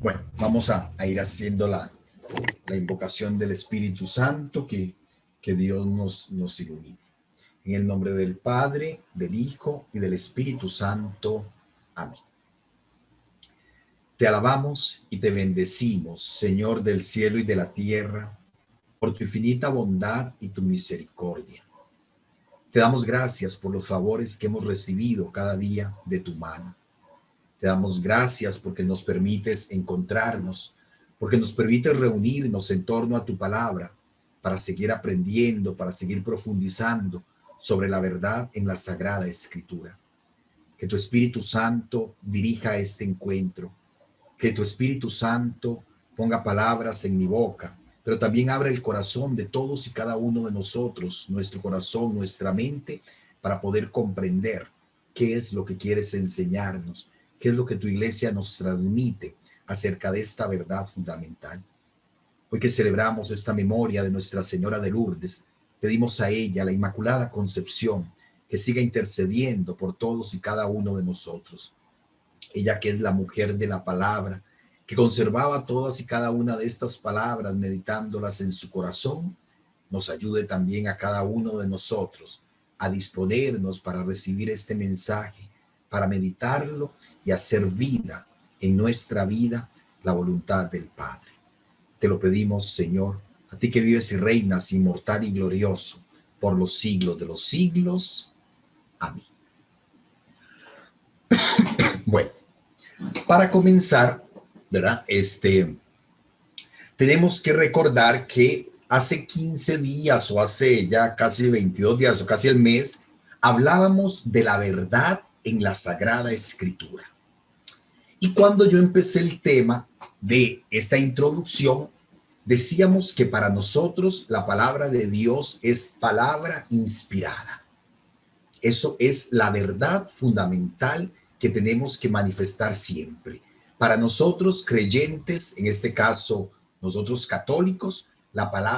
Bueno, vamos a ir haciendo la invocación del Espíritu Santo, que Dios nos ilumine. En el nombre del Padre, del Hijo y del Espíritu Santo. Amén. Te alabamos y te bendecimos, Señor del cielo y de la tierra, por tu infinita bondad y tu misericordia. Te damos gracias por los favores que hemos recibido cada día de tu mano. Te damos gracias porque nos permites encontrarnos, porque nos permites reunirnos en torno a tu palabra para seguir aprendiendo, para seguir profundizando sobre la verdad en la Sagrada Escritura. Que tu Espíritu Santo dirija este encuentro, que tu Espíritu Santo ponga palabras en mi boca, pero también abra el corazón de todos y cada uno de nosotros, nuestro corazón, nuestra mente, para poder comprender qué es lo que quieres enseñarnos, qué es lo que tu iglesia nos transmite acerca de esta verdad fundamental. Hoy que celebramos esta memoria de Nuestra Señora de Lourdes, pedimos a ella, la Inmaculada Concepción, que siga intercediendo por todos y cada uno de nosotros. Ella que es la mujer de la palabra, que conservaba todas y cada una de estas palabras, meditándolas en su corazón, nos ayude también a cada uno de nosotros a disponernos para recibir este mensaje, para meditarlo y hacer vida en nuestra vida la voluntad del Padre. Te lo pedimos, Señor, a ti que vives y reinas inmortal y glorioso por los siglos de los siglos. Amén. Bueno, para comenzar, ¿verdad? Tenemos que recordar que hace 15 días o hace ya casi 22 días o casi el mes, hablábamos de la verdad en la Sagrada Escritura. Y cuando yo empecé el tema de esta introducción, decíamos que para nosotros la palabra de Dios es palabra inspirada. Eso es la verdad fundamental que tenemos que manifestar siempre. Para nosotros creyentes, en este caso nosotros católicos,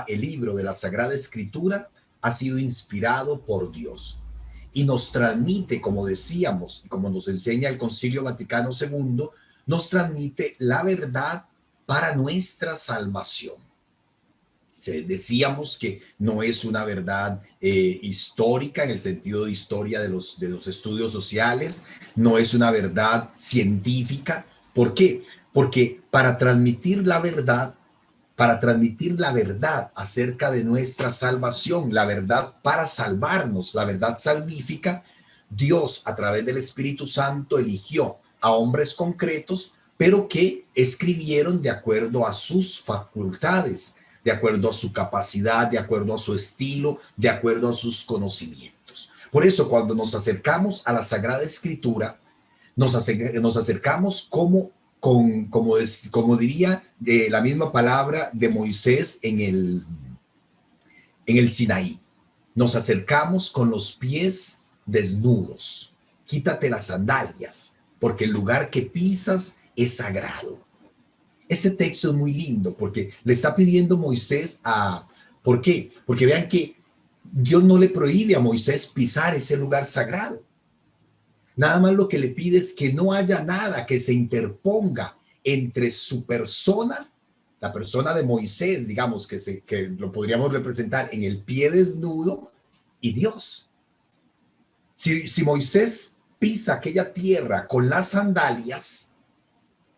el libro de la Sagrada Escritura ha sido inspirado por Dios y nos transmite, como decíamos, como nos enseña el Concilio Vaticano II, nos transmite la verdad para nuestra salvación. Decíamos que no es una verdad histórica en el sentido de historia de los estudios sociales, no es una verdad científica. ¿Por qué? Porque para transmitir la verdad acerca de nuestra salvación, la verdad para salvarnos, la verdad salvífica, Dios a través del Espíritu Santo eligió a hombres concretos, pero que escribieron de acuerdo a sus facultades, de acuerdo a su capacidad, de acuerdo a su estilo, de acuerdo a sus conocimientos. Por eso, cuando nos acercamos a la Sagrada Escritura, nos acercamos como diría la misma palabra de Moisés en el Sinaí. Nos acercamos con los pies desnudos. Quítate las sandalias, porque el lugar que pisas es sagrado. Ese texto es muy lindo porque le está pidiendo Moisés ¿por qué? Porque vean que Dios no le prohíbe a Moisés pisar ese lugar sagrado. Nada más lo que le pide es que no haya nada que se interponga entre su persona, la persona de Moisés, digamos, que lo podríamos representar en el pie desnudo, y Dios. Si Moisés pisa aquella tierra con las sandalias,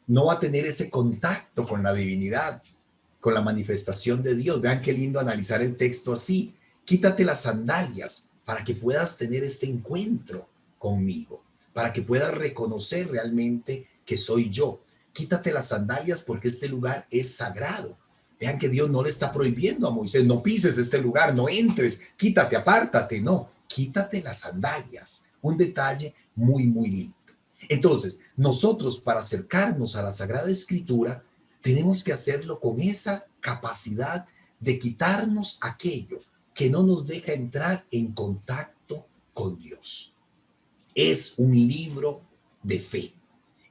no va a tener ese contacto con la divinidad, con la manifestación de Dios. Vean qué lindo analizar el texto así. Quítate las sandalias para que puedas tener este encuentro conmigo, para que puedas reconocer realmente que soy yo. Quítate las sandalias porque este lugar es sagrado. Vean que Dios no le está prohibiendo a Moisés, no pises este lugar, no entres, quítate, apártate. No, quítate las sandalias. Un detalle muy, muy lindo. Entonces, nosotros para acercarnos a la Sagrada Escritura, tenemos que hacerlo con esa capacidad de quitarnos aquello que no nos deja entrar en contacto con Dios. Es un libro de fe.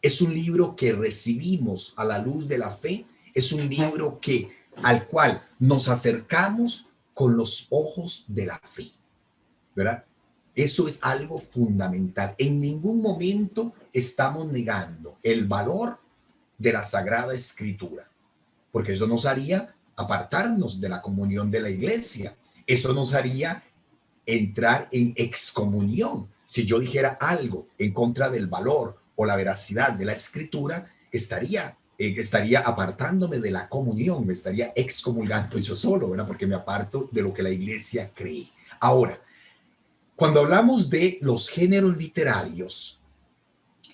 Es un libro que recibimos a la luz de la fe. Es un libro al cual nos acercamos con los ojos de la fe, ¿verdad? Eso es algo fundamental. En ningún momento estamos negando el valor de la Sagrada Escritura, porque eso nos haría apartarnos de la comunión de la iglesia. Eso nos haría entrar en excomunión. Si yo dijera algo en contra del valor o la veracidad de la escritura, estaría apartándome de la comunión, me estaría excomulgando yo solo, ¿verdad? Porque me aparto de lo que la iglesia cree. Ahora, cuando hablamos de los géneros literarios,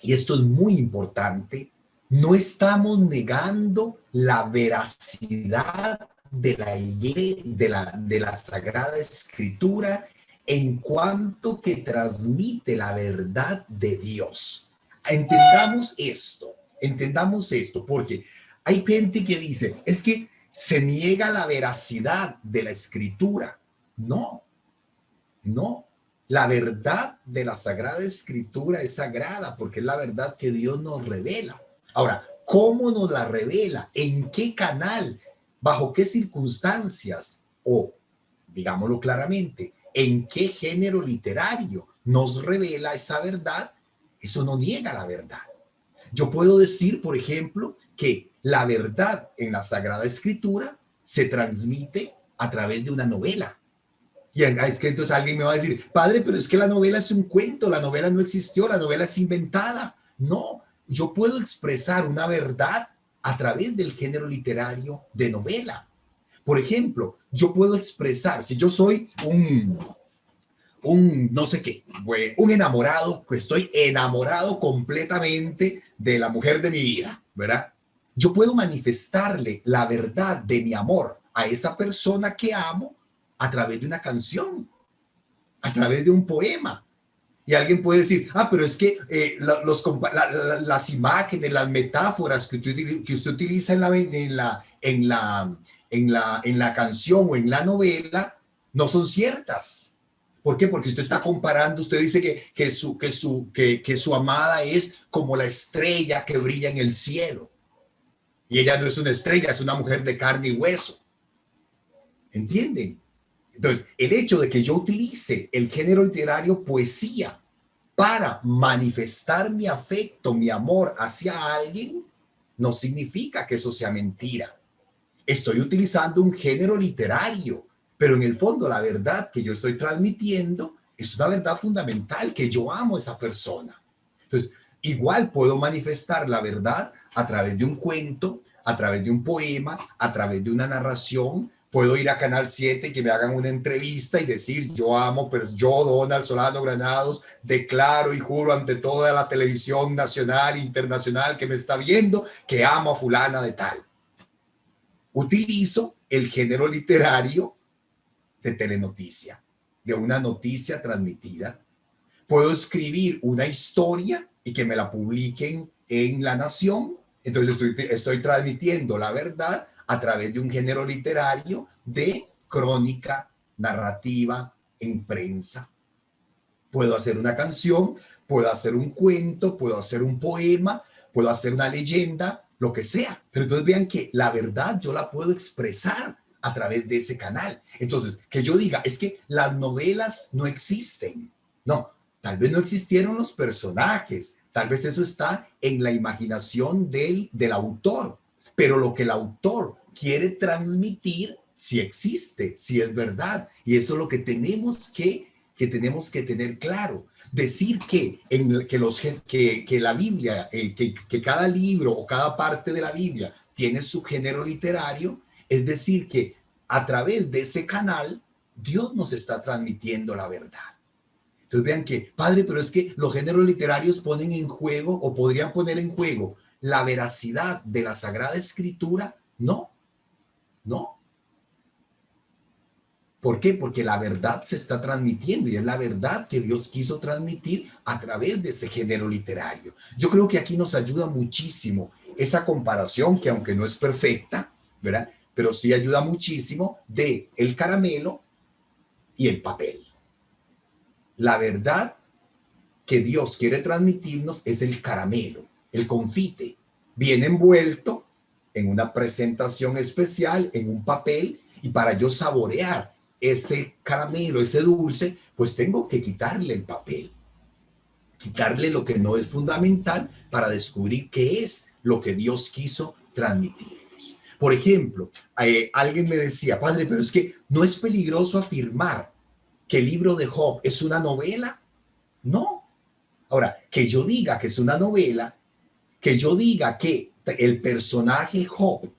y esto es muy importante, no estamos negando la veracidad de la Sagrada Escritura en cuanto que transmite la verdad de Dios. Entendamos esto, porque hay gente que dice, es que se niega la veracidad de la Escritura. No, no. La verdad de la Sagrada Escritura es sagrada porque es la verdad que Dios nos revela. Ahora, ¿cómo nos la revela? ¿En qué canal? ¿Bajo qué circunstancias? O, digámoslo claramente, ¿en qué género literario nos revela esa verdad? Eso no niega la verdad. Yo puedo decir, por ejemplo, que la verdad en la Sagrada Escritura se transmite a través de una novela. Y es que entonces alguien me va a decir, padre, pero es que la novela es un cuento, la novela no existió, la novela es inventada. No, yo puedo expresar una verdad a través del género literario de novela. Por ejemplo, yo puedo expresar, si yo soy un no sé qué, un enamorado, pues estoy enamorado completamente de la mujer de mi vida, ¿verdad? Yo puedo manifestarle la verdad de mi amor a esa persona que amo a través de una canción, a través de un poema. Y alguien puede decir, pero es que las imágenes, las metáforas que usted utiliza en la canción o en la novela no son ciertas. ¿Por qué? Porque usted está comparando, usted dice que su amada es como la estrella que brilla en el cielo. Y ella no es una estrella, es una mujer de carne y hueso. ¿Entienden? Entonces, el hecho de que yo utilice el género literario poesía para manifestar mi afecto, mi amor hacia alguien, no significa que eso sea mentira. Estoy utilizando un género literario, pero en el fondo la verdad que yo estoy transmitiendo es una verdad fundamental, que yo amo a esa persona. Entonces, igual puedo manifestar la verdad a través de un cuento, a través de un poema, a través de una narración. Puedo ir a Canal 7 y que me hagan una entrevista y decir, yo amo, pero yo, Donald Solano Granados, declaro y juro ante toda la televisión nacional e internacional que me está viendo, que amo a fulana de tal. Utilizo el género literario de telenoticia, de una noticia transmitida. Puedo escribir una historia y que me la publiquen en La Nación. Entonces estoy transmitiendo la verdad a través de un género literario de crónica narrativa en prensa. Puedo hacer una canción, puedo hacer un cuento, puedo hacer un poema, puedo hacer una leyenda, lo que sea. Pero entonces vean que la verdad yo la puedo expresar a través de ese canal. Entonces, que yo diga, es que las novelas no existen. No, tal vez no existieron los personajes, tal vez eso está en la imaginación del autor, pero lo que el autor quiere transmitir sí existe, sí es verdad. Y eso es lo que tenemos que tener claro. Decir que la Biblia, que cada libro o cada parte de la Biblia tiene su género literario, es decir, que a través de ese canal Dios nos está transmitiendo la verdad. Entonces vean que, padre, pero es que los géneros literarios ponen en juego o podrían poner en juego la veracidad de la Sagrada Escritura. No, no. ¿Por qué? Porque la verdad se está transmitiendo y es la verdad que Dios quiso transmitir a través de ese género literario. Yo creo que aquí nos ayuda muchísimo esa comparación, que aunque no es perfecta, ¿verdad? Pero sí ayuda muchísimo, de el caramelo y el papel. La verdad que Dios quiere transmitirnos es el caramelo, el confite, bien envuelto en una presentación especial, en un papel, y para yo saborear ese caramelo, ese dulce, pues tengo que quitarle el papel, quitarle lo que no es fundamental para descubrir qué es lo que Dios quiso transmitirnos. Por ejemplo, alguien me decía, padre, pero es que no es peligroso afirmar que el libro de Job es una novela. No. Ahora, que yo diga que es una novela, que yo diga que el personaje Job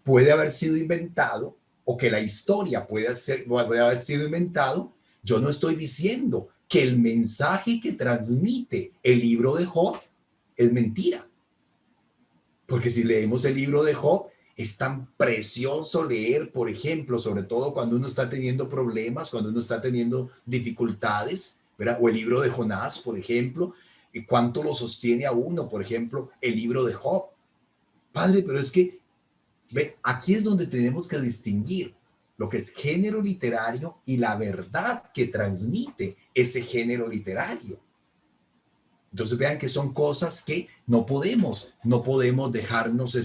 puede haber sido inventado o que la historia puede haber sido inventado, yo no estoy diciendo que el mensaje que transmite el libro de Job es mentira. Porque si leemos el libro de Job, es tan precioso leer, por ejemplo, sobre todo cuando uno está teniendo problemas, cuando uno está teniendo dificultades, ¿verdad? O el libro de Jonás, por ejemplo, y cuánto lo sostiene a uno, por ejemplo, el libro de Job. Padre, pero es que, ve, aquí es donde tenemos que distinguir lo que es género literario y la verdad que transmite ese género literario. Entonces vean que son cosas que no podemos dejarnos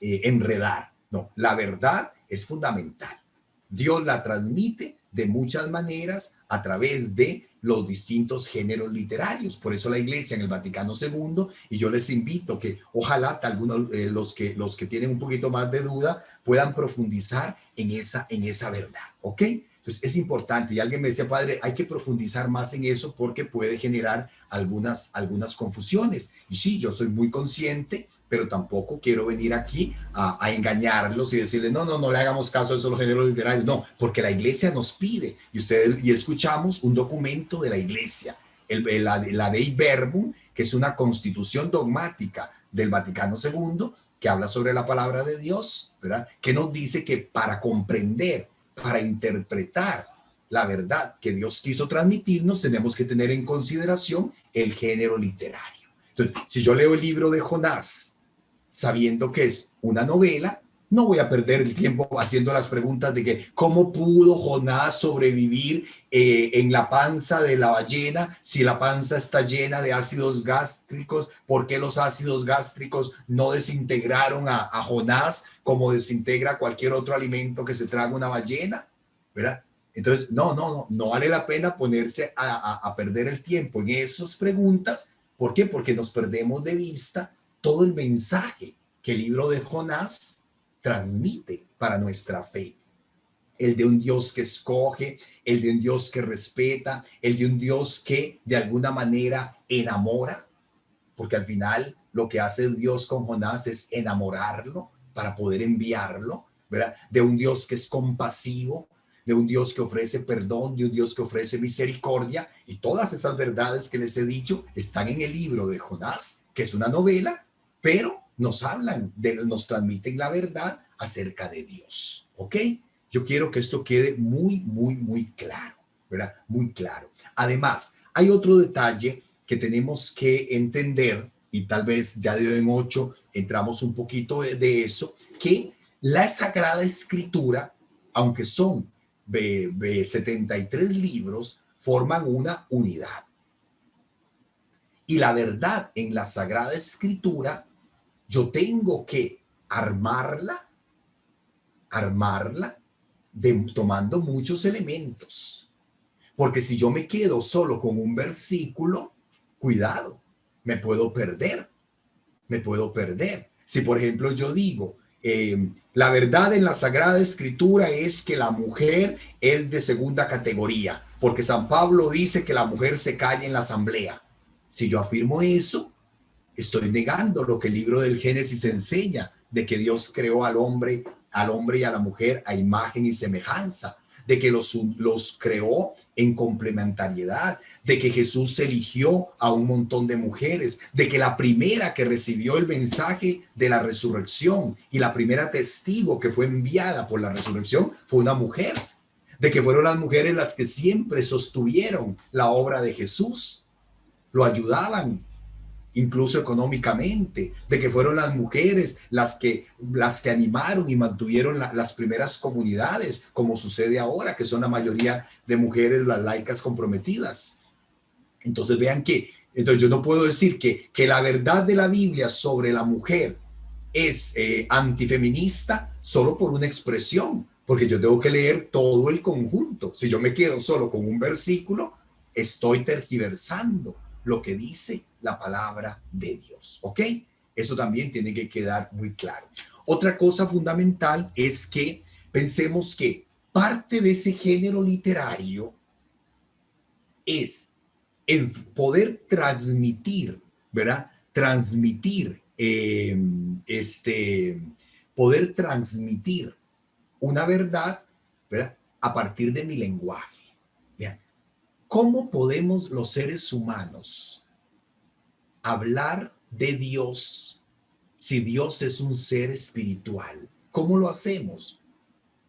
enredar. No, la verdad es fundamental. Dios la transmite de muchas maneras a través de los distintos géneros literarios. Por eso la Iglesia en el Vaticano II, y yo les invito que ojalá algunos, los que tienen un poquito más de duda puedan profundizar en esa verdad, ¿ok? Entonces es importante, y alguien me decía, padre, hay que profundizar más en eso porque puede generar algunas confusiones. Y sí, yo soy muy consciente, pero tampoco quiero venir aquí a engañarlos y decirles, no le hagamos caso a esos géneros literarios. No, porque la Iglesia nos pide, y escuchamos un documento de la Iglesia, la Dei Verbum, que es una constitución dogmática del Vaticano II, que habla sobre la palabra de Dios, ¿verdad? Que nos dice que para comprender, para interpretar la verdad que Dios quiso transmitirnos, tenemos que tener en consideración el género literario. Entonces, si yo leo el libro de Jonás, sabiendo que es una novela, no voy a perder el tiempo haciendo las preguntas de que cómo pudo Jonás sobrevivir en la panza de la ballena si la panza está llena de ácidos gástricos, por qué los ácidos gástricos no desintegraron a Jonás como desintegra cualquier otro alimento que se traga una ballena, ¿verdad? Entonces, no vale la pena ponerse a perder el tiempo en esas preguntas. ¿Por qué? Porque nos perdemos de vista todo el mensaje que el libro de Jonás transmite para nuestra fe. El de un Dios que escoge, el de un Dios que respeta, el de un Dios que de alguna manera enamora, porque al final lo que hace Dios con Jonás es enamorarlo para poder enviarlo, ¿verdad? De un Dios que es compasivo, de un Dios que ofrece perdón, de un Dios que ofrece misericordia, y todas esas verdades que les he dicho están en el libro de Jonás, que es una novela, pero nos nos transmiten la verdad acerca de Dios, ¿ok? Yo quiero que esto quede muy claro, ¿verdad? Muy claro. Además, hay otro detalle que tenemos que entender, y tal vez ya de hoy en 8 entramos un poquito de eso, que la Sagrada Escritura, aunque son 73 libros, forman una unidad. Y la verdad en la Sagrada Escritura, yo tengo que armarla tomando muchos elementos. Porque si yo me quedo solo con un versículo, cuidado, me puedo perder. Si, por ejemplo, yo digo, la verdad en la Sagrada Escritura es que la mujer es de segunda categoría, porque San Pablo dice que la mujer se calla en la asamblea. Si yo afirmo eso, estoy negando lo que el libro del Génesis enseña, de que Dios creó al hombre y a la mujer a imagen y semejanza, de que los creó en complementariedad, de que Jesús eligió a un montón de mujeres, de que la primera que recibió el mensaje de la resurrección y la primera testigo que fue enviada por la resurrección fue una mujer, de que fueron las mujeres las que siempre sostuvieron la obra de Jesús, lo ayudaban, incluso económicamente, de que fueron las mujeres las que animaron y mantuvieron las primeras comunidades, como sucede ahora, que son la mayoría de mujeres las laicas comprometidas. Entonces vean que, entonces yo no puedo decir que la verdad de la Biblia sobre la mujer es antifeminista solo por una expresión, porque yo tengo que leer todo el conjunto. Si yo me quedo solo con un versículo, estoy tergiversando lo que dice la palabra de Dios. ¿Ok? Eso también tiene que quedar muy claro. Otra cosa fundamental es que pensemos que parte de ese género literario es el poder transmitir, ¿verdad? Transmitir, poder transmitir una verdad, ¿verdad? A partir de mi lenguaje. Vean, ¿cómo podemos los seres humanos hablar de Dios si Dios es un ser espiritual? ¿Cómo lo hacemos?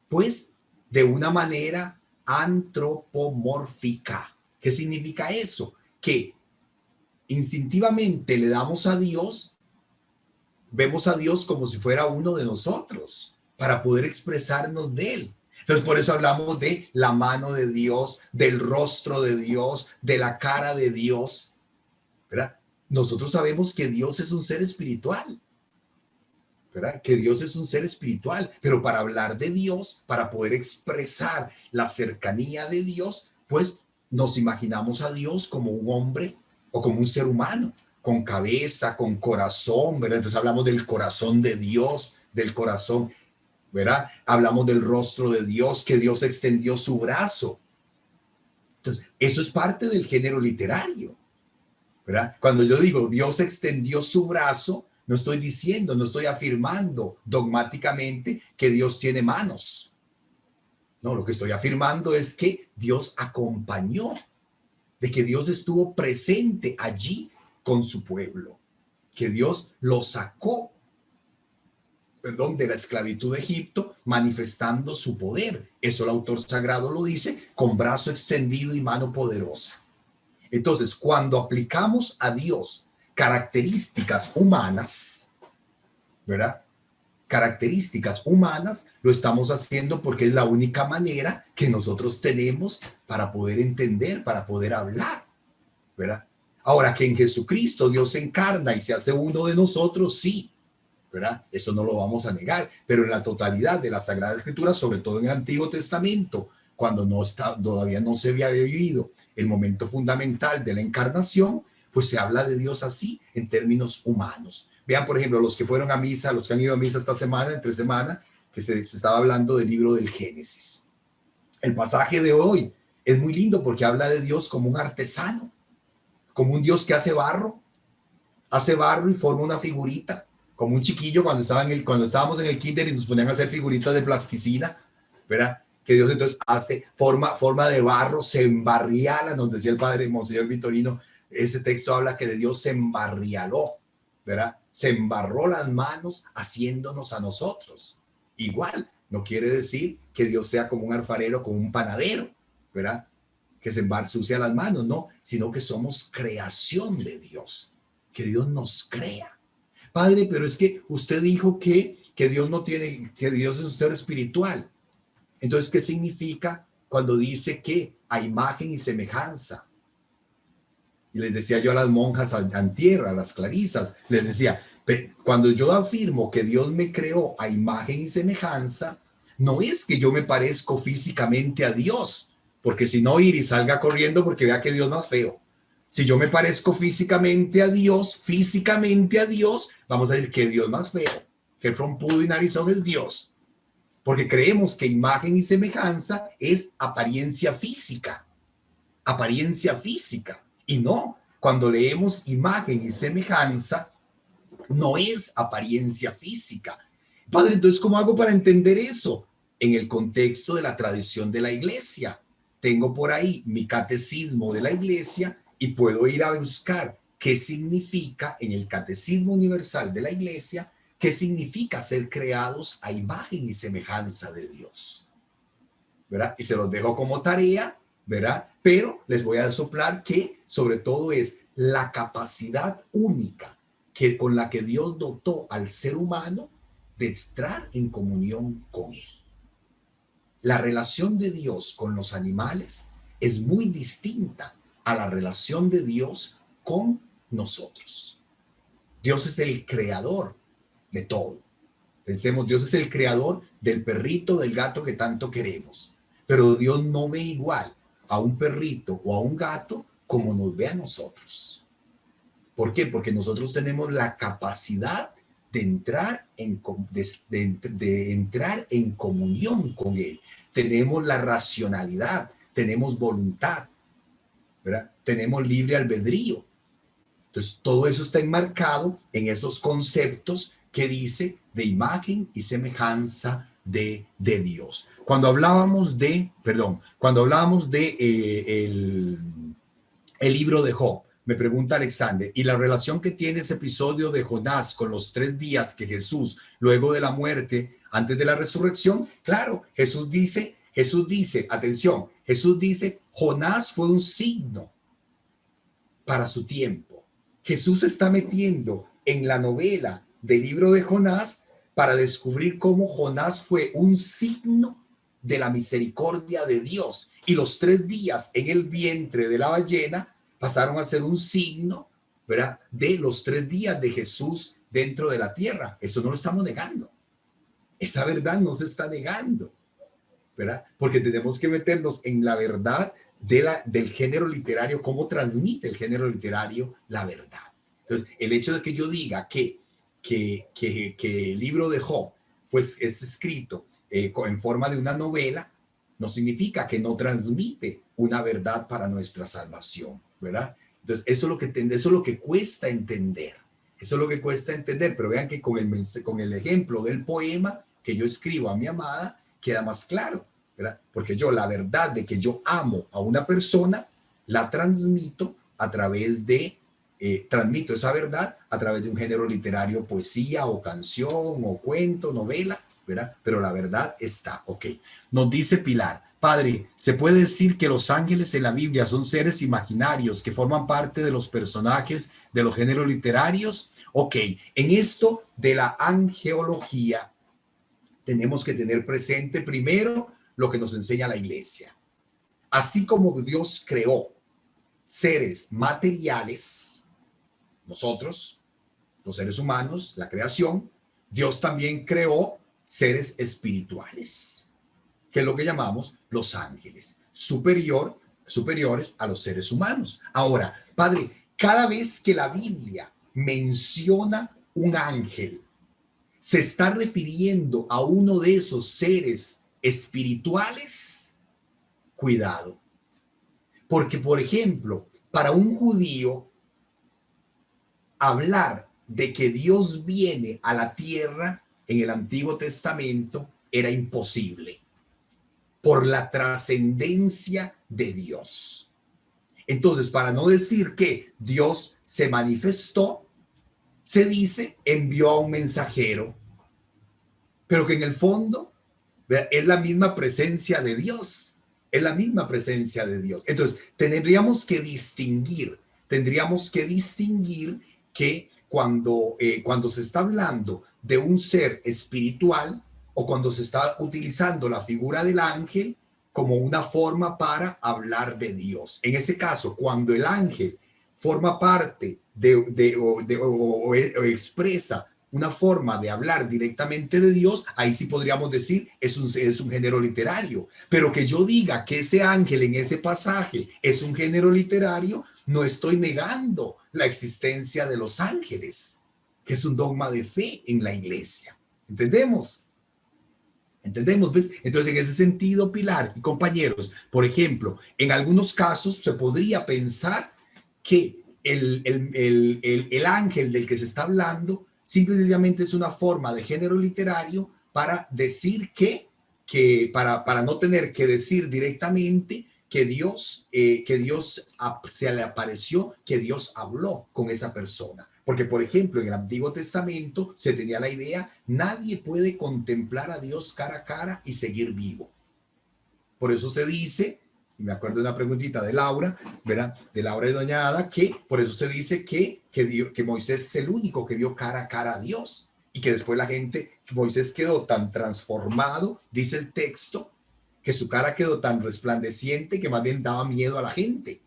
Pues de una manera antropomórfica. ¿Qué significa eso? Que instintivamente le damos a Dios, vemos a Dios como si fuera uno de nosotros para poder expresarnos de él. Entonces, por eso hablamos de la mano de Dios, del rostro de Dios, de la cara de Dios, ¿verdad? Nosotros sabemos que Dios es un ser espiritual, ¿verdad? Que Dios es un ser espiritual, pero para hablar de Dios, para poder expresar la cercanía de Dios, pues nos imaginamos a Dios como un hombre o como un ser humano, con cabeza, con corazón, ¿verdad? Entonces hablamos del corazón de Dios, del corazón, ¿verdad? Hablamos del rostro de Dios, que Dios extendió su brazo. Entonces, eso es parte del género literario, ¿verdad? Cuando yo digo Dios extendió su brazo, no estoy diciendo, no estoy afirmando dogmáticamente que Dios tiene manos. No, lo que estoy afirmando es que Dios acompañó, de que Dios estuvo presente allí con su pueblo, que Dios lo sacó, perdón, de la esclavitud de Egipto, manifestando su poder. Eso el autor sagrado lo dice, con brazo extendido y mano poderosa. Entonces, cuando aplicamos a Dios características humanas, ¿verdad? Características humanas, lo estamos haciendo porque es la única manera que nosotros tenemos para poder entender, para poder hablar, ¿verdad? Ahora que en Jesucristo Dios se encarna y se hace uno de nosotros, sí, ¿verdad? Eso no lo vamos a negar, pero en la totalidad de la Sagrada Escritura, sobre todo en el Antiguo Testamento, cuando todavía no se había vivido el momento fundamental de la encarnación, pues se habla de Dios así, en términos humanos. Vean, por ejemplo, los que fueron a misa, los que han ido a misa esta semana, entre semana, que se estaba hablando del libro del Génesis. El pasaje de hoy es muy lindo porque habla de Dios como un artesano, como un Dios que hace barro y forma una figurita, como un chiquillo cuando estábamos en el kinder y nos ponían a hacer figuritas de plasticina, ¿verdad? Que Dios entonces hace forma de barro, se embarriala, nos decía el padre Monseñor Vitorino, ese texto habla que de Dios se embarrialó, ¿verdad? Se embarró las manos haciéndonos a nosotros. Igual, no quiere decir que Dios sea como un alfarero, como un panadero, ¿verdad? Que se ensucia las manos, no, sino que somos creación de Dios, que Dios nos crea. Padre, pero es que usted dijo que Dios no tiene, que Dios es un ser espiritual. Entonces, ¿qué significa cuando dice que a imagen y semejanza? Y les decía yo a las monjas antier, a las clarisas, les decía, cuando yo afirmo que Dios me creó a imagen y semejanza, no es que yo me parezco físicamente a Dios, porque si no, ir y salga corriendo porque vea que Dios no es feo. Si yo me parezco físicamente a Dios, vamos a decir que Dios más feo, que trompudo y narizón es Dios. Porque creemos que imagen y semejanza es apariencia física. Y no, cuando leemos imagen y semejanza, no es apariencia física. Padre, entonces, ¿cómo hago para entender eso? En el contexto de la tradición de la iglesia. Tengo por ahí mi catecismo de la iglesia y puedo ir a buscar qué significa en el catecismo universal de la iglesia, qué significa ser creados a imagen y semejanza de Dios, ¿verdad? Y se los dejo como tarea, ¿verdad? Pero les voy a soplar que sobre todo es la capacidad única con la que Dios dotó al ser humano de estar en comunión con él. La relación de Dios con los animales es muy distinta a la relación de Dios con nosotros. Dios es el creador de todo. Pensemos, Dios es el creador del perrito, del gato que tanto queremos. Pero Dios no ve igual a un perrito o a un gato como nos ve a nosotros. ¿Por qué? Porque nosotros tenemos la capacidad de entrar de entrar en comunión con Él. Tenemos la racionalidad, tenemos voluntad, ¿verdad? Tenemos libre albedrío. Entonces, todo eso está enmarcado en esos conceptos que dice de imagen y semejanza de Dios. Cuando hablábamos de el libro de Job, me pregunta Alexander, ¿y la relación que tiene ese episodio de Jonás con los 3 días que Jesús, luego de la muerte, antes de la resurrección? Claro, Jesús dice, atención, Jesús dice, Jonás fue un signo para su tiempo. Jesús se está metiendo en la novela del libro de Jonás para descubrir cómo Jonás fue un signo de la misericordia de Dios. Y los 3 días en el vientre de la ballena pasaron a ser un signo, ¿verdad?, de los 3 días de Jesús dentro de la tierra. Eso no lo estamos negando. Esa verdad no se está negando, ¿verdad? Porque tenemos que meternos en la verdad del género literario, cómo transmite el género literario la verdad. Entonces, el hecho de que yo diga que el libro de Job pues, es escrito en forma de una novela, no significa que no transmite una verdad para nuestra salvación, ¿verdad? Entonces, eso es lo que cuesta entender. Eso es lo que cuesta entender, pero vean que con el ejemplo del poema que yo escribo a mi amada, queda más claro, ¿verdad? Porque yo la verdad de que yo amo a una persona, la transmito a través de, transmito esa verdad a través de un género literario, poesía o canción o cuento, novela, ¿verdad? Pero la verdad está, ok. Nos dice Pilar, padre, ¿se puede decir que los ángeles en la Biblia son seres imaginarios que forman parte de los personajes de los géneros literarios? Ok, en esto de la angeología tenemos que tener presente primero lo que nos enseña la iglesia. Así como Dios creó seres materiales, nosotros, los seres humanos, la creación, Dios también creó seres espirituales, que es lo que llamamos los ángeles, superiores a los seres humanos. Ahora, padre, cada vez que la Biblia menciona un ángel, se está refiriendo a uno de esos seres espirituales. Cuidado, porque por ejemplo, para un judío, hablar de que Dios viene a la tierra en el Antiguo Testamento era imposible por la trascendencia de Dios. Entonces, para no decir que Dios se manifestó, se dice envió a un mensajero, pero que en el fondo es la misma presencia de Dios. Es la misma presencia de Dios. Entonces, tendríamos que distinguir que cuando se está hablando de un ser espiritual o cuando se está utilizando la figura del ángel como una forma para hablar de Dios. En ese caso, cuando el ángel forma parte o expresa una forma de hablar directamente de Dios, ahí sí podríamos decir es un género literario. Pero que yo diga que ese ángel en ese pasaje es un género literario, no estoy negando la existencia de los ángeles, que es un dogma de fe en la iglesia. ¿Entendemos? ¿Entendemos? ¿Ves? Entonces, en ese sentido, Pilar y compañeros, por ejemplo, en algunos casos se podría pensar que el ángel del que se está hablando simple y sencillamente es una forma de género literario para decir para no tener que decir directamente que Dios se le apareció, que Dios habló con esa persona. Porque, por ejemplo, en el Antiguo Testamento se tenía la idea, nadie puede contemplar a Dios cara a cara y seguir vivo. Por eso se dice, me acuerdo de una preguntita de Laura, ¿verdad? De Laura y Doña Ada, que por eso se dice que Moisés es el único que vio cara a cara a Dios. Y que después Moisés quedó tan transformado, dice el texto, que su cara quedó tan resplandeciente que más bien daba miedo a la gente.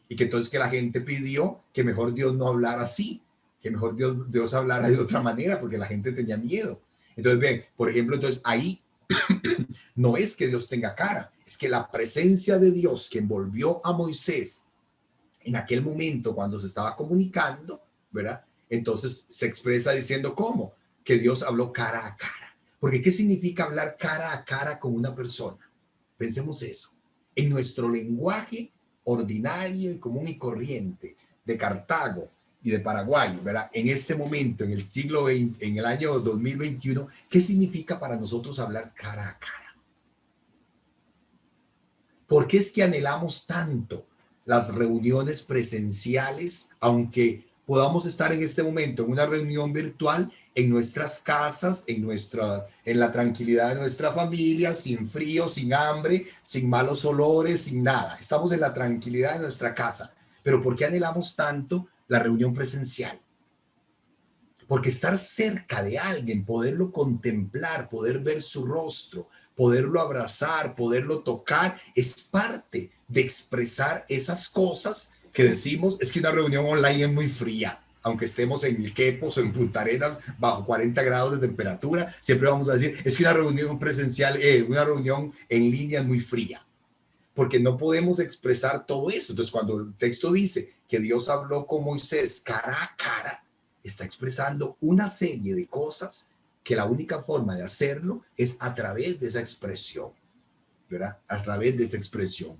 Y que entonces que la gente pidió que mejor Dios no hablara así, que mejor Dios hablara de otra manera, porque la gente tenía miedo. Entonces, ven, por ejemplo, entonces ahí no es que Dios tenga cara, es que la presencia de Dios que envolvió a Moisés en aquel momento cuando se estaba comunicando, ¿verdad? Entonces se expresa diciendo ¿cómo? Que Dios habló cara a cara. Porque ¿qué significa hablar cara a cara con una persona? Pensemos eso. En nuestro lenguaje ordinario y común y corriente de Cartago y de Paraguay, ¿verdad? En este momento, en el siglo XX, en el año 2021, ¿qué significa para nosotros hablar cara a cara? ¿Por qué es que anhelamos tanto las reuniones presenciales, aunque podamos estar en este momento en una reunión virtual en nuestras casas, en la tranquilidad de nuestra familia, sin frío, sin hambre, sin malos olores, sin nada? Estamos en la tranquilidad de nuestra casa. Pero ¿por qué anhelamos tanto la reunión presencial? Porque estar cerca de alguien, poderlo contemplar, poder ver su rostro, poderlo abrazar, poderlo tocar, es parte de expresar esas cosas que decimos. Es que una reunión online es muy fría, aunque estemos en Iquepos o en Punta Arenas bajo 40 grados de temperatura, siempre vamos a decir, es que una reunión presencial, una reunión en línea es muy fría, porque no podemos expresar todo eso. Entonces, cuando el texto dice que Dios habló con Moisés cara a cara, está expresando una serie de cosas que la única forma de hacerlo es a través de esa expresión, ¿verdad? A través de esa expresión.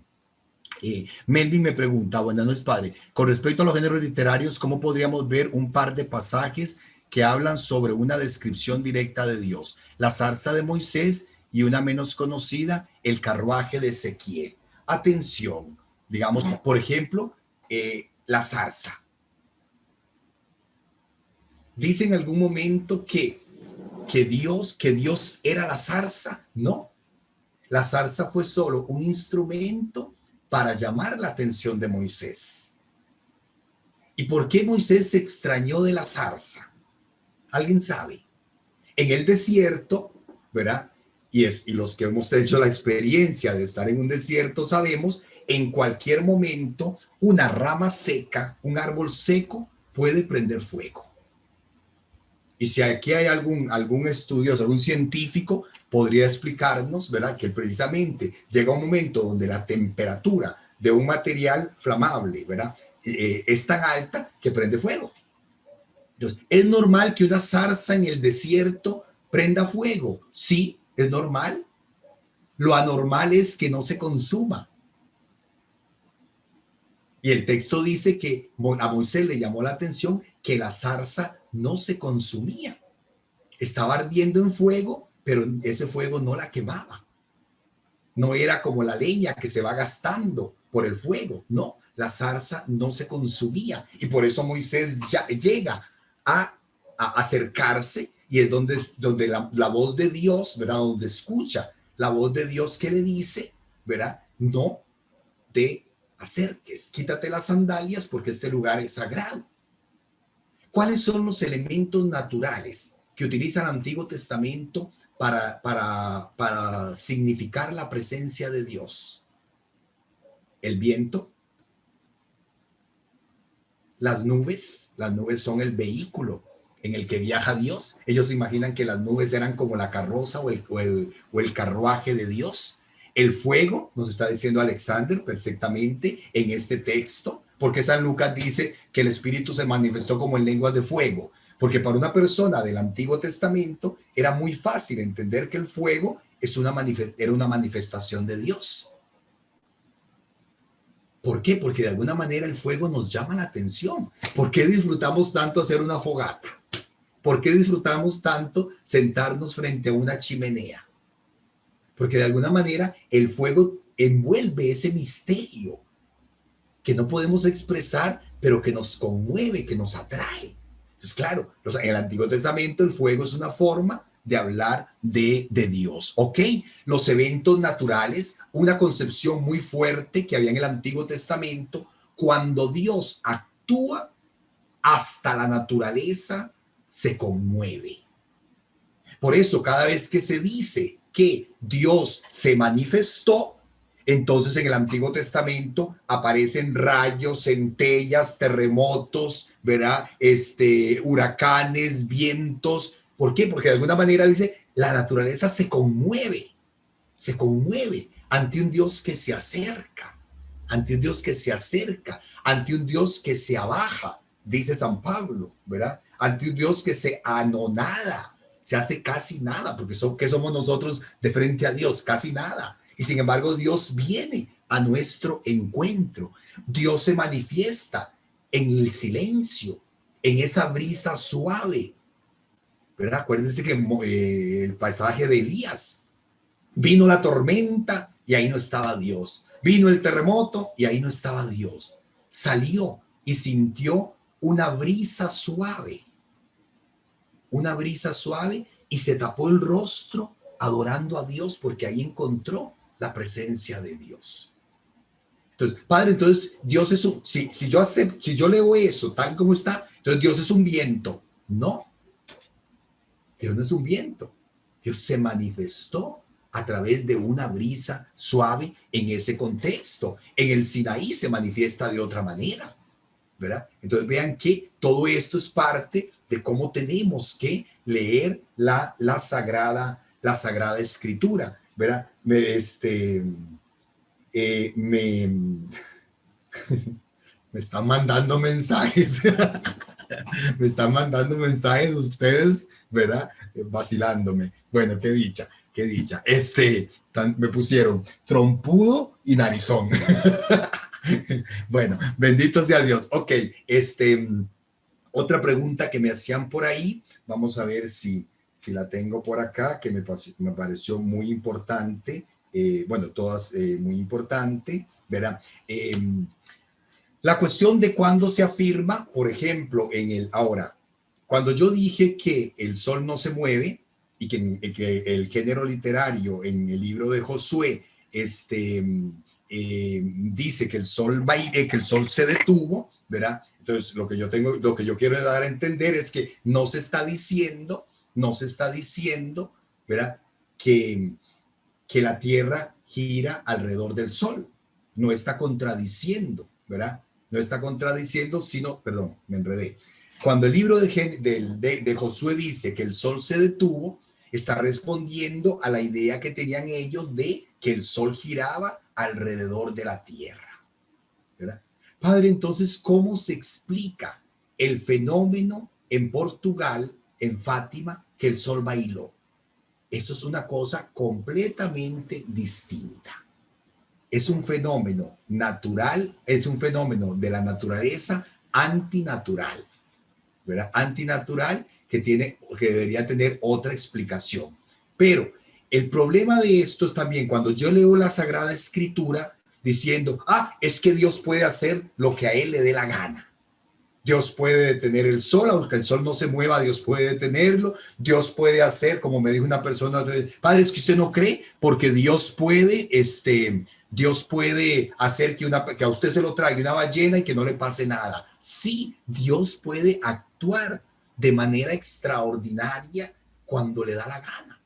Melvin me pregunta, buenas noches, padre, con respecto a los géneros literarios, ¿cómo podríamos ver un par de pasajes que hablan sobre una descripción directa de Dios? La zarza de Moisés y una menos conocida, el carruaje de Ezequiel. Atención, digamos, por ejemplo, la zarza. Dice en algún momento que Dios era la zarza. No, la zarza fue solo un instrumento para llamar la atención de Moisés. ¿Y por qué Moisés se extrañó de la zarza? ¿Alguien sabe? En el desierto, ¿verdad? Y los que hemos hecho la experiencia de estar en un desierto sabemos, en cualquier momento una rama seca, un árbol seco puede prender fuego. Y si aquí hay algún estudioso, algún científico, podría explicarnos, ¿verdad? Que precisamente llega un momento donde la temperatura de un material flamable, ¿verdad? Es tan alta que prende fuego. Entonces, ¿es normal que una zarza en el desierto prenda fuego? Sí, es normal. Lo anormal es que no se consuma. Y el texto dice que a Moisés le llamó la atención que la zarza no se consumía. Estaba ardiendo en fuego, pero ese fuego no la quemaba. No era como la leña que se va gastando por el fuego. No, la zarza no se consumía. Y por eso Moisés ya llega a acercarse y es donde la voz de Dios, ¿verdad? Donde escucha la voz de Dios que le dice, ¿verdad? No te acerques, quítate las sandalias porque este lugar es sagrado. ¿Cuáles son los elementos naturales que utiliza el Antiguo Testamento para significar la presencia de Dios? El viento, las nubes son el vehículo en el que viaja Dios. Ellos imaginan que las nubes eran como la carroza o el carruaje de Dios. El fuego, nos está diciendo Alexander perfectamente en este texto, porque San Lucas dice que el Espíritu se manifestó como en lenguas de fuego, porque para una persona del Antiguo Testamento era muy fácil entender que el fuego era una manifestación de Dios. ¿Por qué? Porque de alguna manera el fuego nos llama la atención. ¿Por qué disfrutamos tanto hacer una fogata? ¿Por qué disfrutamos tanto sentarnos frente a una chimenea? Porque de alguna manera el fuego envuelve ese misterio que no podemos expresar, pero que nos conmueve, que nos atrae. Entonces, claro, en el Antiguo Testamento el fuego es una forma de hablar de Dios. ¿Ok? Los eventos naturales, una concepción muy fuerte que había en el Antiguo Testamento, cuando Dios actúa, hasta la naturaleza se conmueve. Por eso, cada vez que se dice que Dios se manifestó, entonces en el Antiguo Testamento aparecen rayos, centellas, terremotos, ¿verdad? Huracanes, vientos. ¿Por qué? Porque de alguna manera dice, la naturaleza se conmueve ante un Dios que se acerca, ante un Dios que se abaja, dice San Pablo, ¿verdad? Ante un Dios que se anonada, se hace casi nada, porque ¿qué somos nosotros de frente a Dios? Casi nada. Y sin embargo, Dios viene a nuestro encuentro. Dios se manifiesta en el silencio, en esa brisa suave, ¿verdad? Acuérdense que el pasaje de Elías, vino la tormenta y ahí no estaba Dios. Vino el terremoto y ahí no estaba Dios. Salió y sintió una brisa suave y se tapó el rostro adorando a Dios porque ahí encontró la presencia de Dios. Entonces, Padre, entonces Dios es un, si yo leo eso tal como está, entonces Dios es un viento. No, Dios no es un viento. Dios se manifestó a través de una brisa suave en ese contexto. En el Sinaí se manifiesta de otra manera, ¿verdad? Entonces vean que todo esto es parte de cómo tenemos que leer la sagrada escritura, ¿verdad? Me están mandando mensajes. Me están mandando mensajes ustedes, ¿verdad? Vacilándome. Bueno, qué dicha, qué dicha. Me pusieron trompudo y narizón. Bueno, bendito sea Dios. Ok, otra pregunta que me hacían por ahí, vamos a ver si la tengo por acá, que me pareció muy importante. Bueno, todas muy importante, ¿verdad? La cuestión de cuándo se afirma, por ejemplo, ahora, cuando yo dije que el sol no se mueve y que el género literario en el libro de Josué dice que el sol que el sol se detuvo, ¿verdad? Entonces, lo que yo quiero dar a entender es que no se está diciendo, ¿verdad? Que la Tierra gira alrededor del sol. No está contradiciendo, ¿verdad? No está contradiciendo, sino, perdón, me enredé. Cuando el libro de Josué dice que el sol se detuvo, está respondiendo a la idea que tenían ellos de que el sol giraba alrededor de la tierra, ¿verdad? Padre, entonces, ¿cómo se explica el fenómeno en Portugal, en Fátima, que el sol bailó? Eso es una cosa completamente distinta. Es un fenómeno natural, es un fenómeno de la naturaleza antinatural, ¿verdad? Antinatural que debería tener otra explicación. Pero el problema de esto es también cuando yo leo la Sagrada Escritura diciendo, es que Dios puede hacer lo que a él le dé la gana. Dios puede detener el sol, aunque el sol no se mueva, Dios puede detenerlo. Dios puede hacer, como me dijo una persona, padre, es que usted no cree, porque Dios puede hacer que a usted se lo traiga una ballena y que no le pase nada. Sí, Dios puede actuar de manera extraordinaria cuando le da la gana.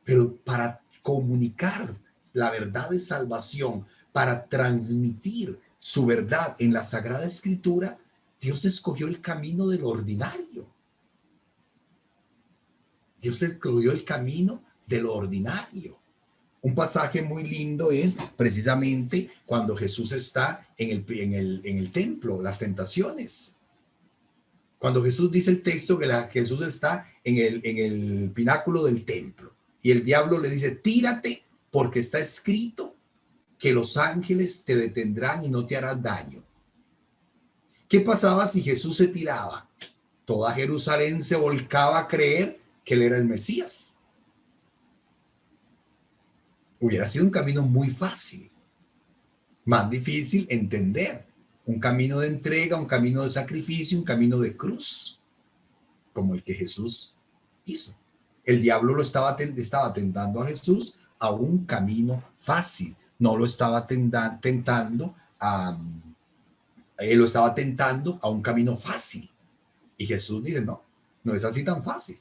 Pero para comunicar la verdad de salvación, para transmitir su verdad en la Sagrada Escritura, Dios escogió el camino del ordinario. Dios escogió el camino de lo ordinario. Un pasaje muy lindo es precisamente cuando Jesús está en el templo, las tentaciones. Cuando Jesús dice el texto que Jesús está en el pináculo del templo y el diablo le dice, tírate porque está escrito que los ángeles te detendrán y no te harán daño. ¿Qué pasaba si Jesús se tiraba? Toda Jerusalén se volcaba a creer que él era el Mesías. Hubiera sido un camino muy fácil, más difícil entender. Un camino de entrega, un camino de sacrificio, un camino de cruz, como el que Jesús hizo. El diablo lo estaba tentando a Jesús a un camino fácil. No lo estaba tentando él lo estaba tentando a un camino fácil. Y Jesús dice, no es así tan fácil.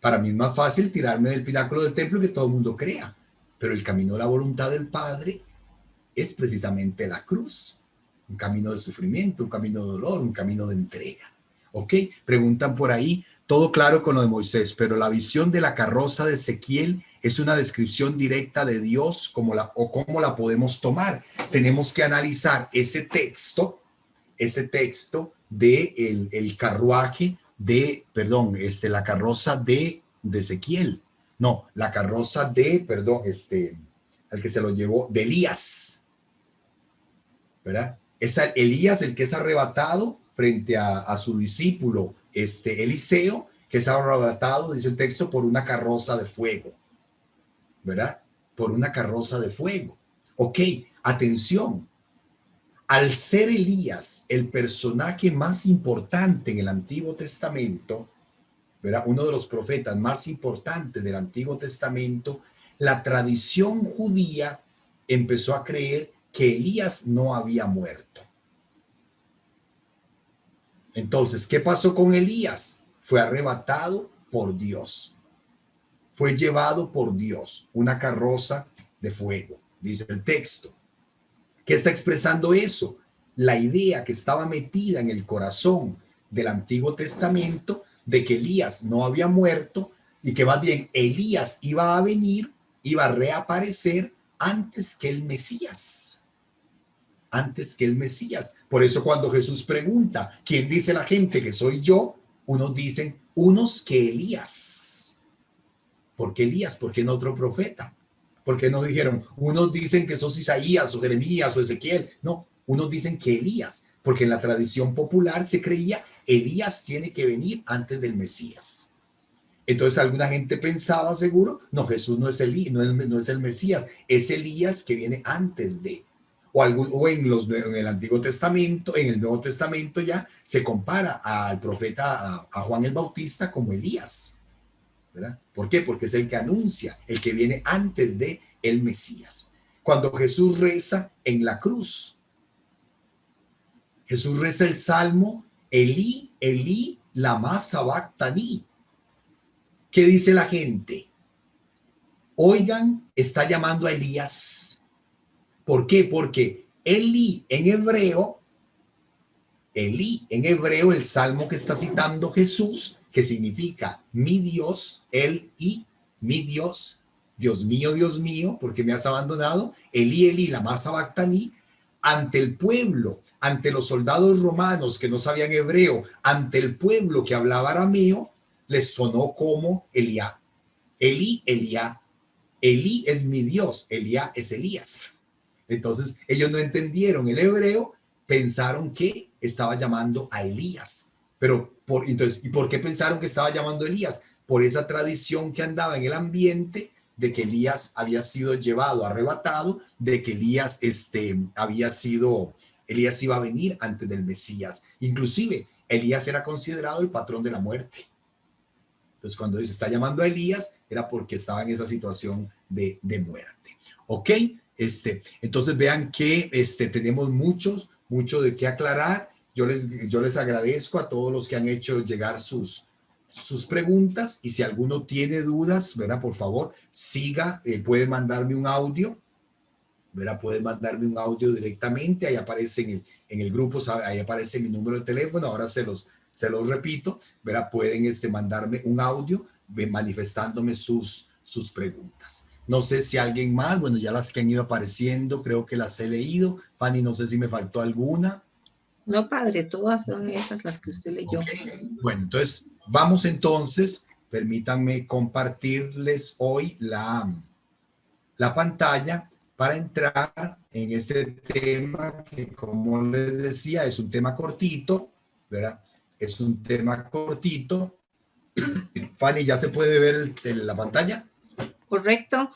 Para mí es más fácil tirarme del pináculo del templo y que todo el mundo crea. Pero el camino de la voluntad del Padre es precisamente la cruz. Un camino de sufrimiento, un camino de dolor, un camino de entrega. ¿Ok? Preguntan por ahí, todo claro con lo de Moisés, pero la visión de la carroza de Ezequiel es una descripción directa de Dios, cómo la podemos tomar. Tenemos que analizar ese texto ese texto de el carruaje de, perdón, la carroza de Ezequiel. No, la carroza de, perdón, al que se lo llevó, de Elías, ¿verdad? Es Elías el que es arrebatado frente a su discípulo, Eliseo, que es arrebatado, dice el texto, por una carroza de fuego, ¿verdad? Por una carroza de fuego. Ok, atención. Al ser Elías el personaje más importante en el Antiguo Testamento, ¿verdad? Uno de los profetas más importantes del Antiguo Testamento, la tradición judía empezó a creer que Elías no había muerto. Entonces, ¿qué pasó con Elías? Fue arrebatado por Dios. Fue llevado por Dios, una carroza de fuego, dice el texto. ¿Qué está expresando eso? La idea que estaba metida en el corazón del Antiguo Testamento de que Elías no había muerto y que más bien Elías iba a venir, iba a reaparecer antes que el Mesías. Antes que el Mesías. Por eso cuando Jesús pregunta, ¿quién dice la gente que soy yo? Unos dicen, unos que Elías. ¿Por qué Elías? ¿Por qué no otro profeta? ¿Por qué no dijeron, unos dicen que sos Isaías o Jeremías o Ezequiel? No, unos dicen que Elías, porque en la tradición popular se creía Elías tiene que venir antes del Mesías. Entonces alguna gente pensaba seguro, no, Jesús no es no es el Mesías, es Elías que viene antes de. O en el Antiguo Testamento, en el Nuevo Testamento ya se compara al profeta, a Juan el Bautista como Elías, ¿verdad? ¿Por qué? Porque es el que anuncia, el que viene antes de el Mesías. Cuando Jesús reza en la cruz, Jesús reza el salmo, Elí, Elí, lama sabactani. ¿Qué dice la gente? Oigan, está llamando a Elías. ¿Por qué? Porque Elí en hebreo, el salmo que está citando Jesús, que significa mi Dios, él y mi Dios, Dios mío, ¿por qué me has abandonado? Elí, lama sabactani, ante el pueblo, ante los soldados romanos que no sabían hebreo, ante el pueblo que hablaba arameo, les sonó como Eliá. Eliá. Elí es mi Dios, Eliá es Elías. Entonces ellos no entendieron el hebreo, pensaron que estaba llamando a Elías. Pero entonces, ¿y por qué pensaron que estaba llamando a Elías? Por esa tradición que andaba en el ambiente de que Elías había sido llevado, arrebatado, de que Elías Elías iba a venir antes del Mesías. Inclusive, Elías era considerado el patrón de la muerte. Entonces, cuando dice está llamando a Elías, era porque estaba en esa situación de muerte. ¿Ok? Entonces vean que tenemos mucho de qué aclarar. Yo les agradezco a todos los que han hecho llegar sus preguntas, y si alguno tiene dudas, ¿verdad? Por favor, siga, puede mandarme un audio, ¿verdad? Puede mandarme un audio directamente, ahí aparece en el grupo, ahí aparece mi número de teléfono, ahora se los repito, ¿verdad? Pueden mandarme un audio manifestándome sus preguntas. No sé si alguien más, bueno, ya las que han ido apareciendo, creo que las he leído. Fanny, no sé si me faltó alguna. No, padre, todas son esas las que usted leyó. Okay. Bueno, entonces, vamos entonces, permítanme compartirles hoy la pantalla para entrar en este tema que, como les decía, es un tema cortito, ¿verdad? Es un tema cortito. Fanny, ¿ya se puede ver la pantalla? Correcto.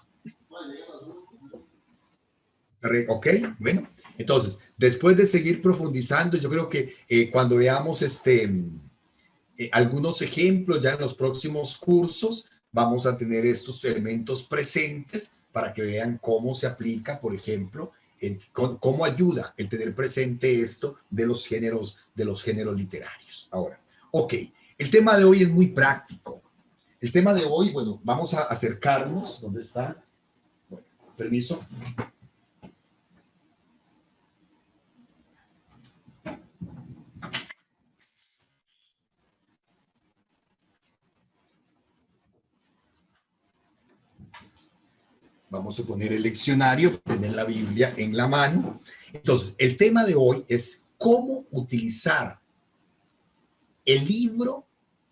Ok, bueno. Entonces, después de seguir profundizando, yo creo que cuando veamos algunos ejemplos ya en los próximos cursos, vamos a tener estos elementos presentes para que vean cómo se aplica, por ejemplo, cómo ayuda el tener presente esto de los géneros literarios. Ahora, ok, el tema de hoy es muy práctico. El tema de hoy, bueno, vamos a acercarnos. ¿Dónde está? Bueno, permiso. Vamos a poner el leccionario, tener la Biblia en la mano. Entonces, el tema de hoy es cómo utilizar el libro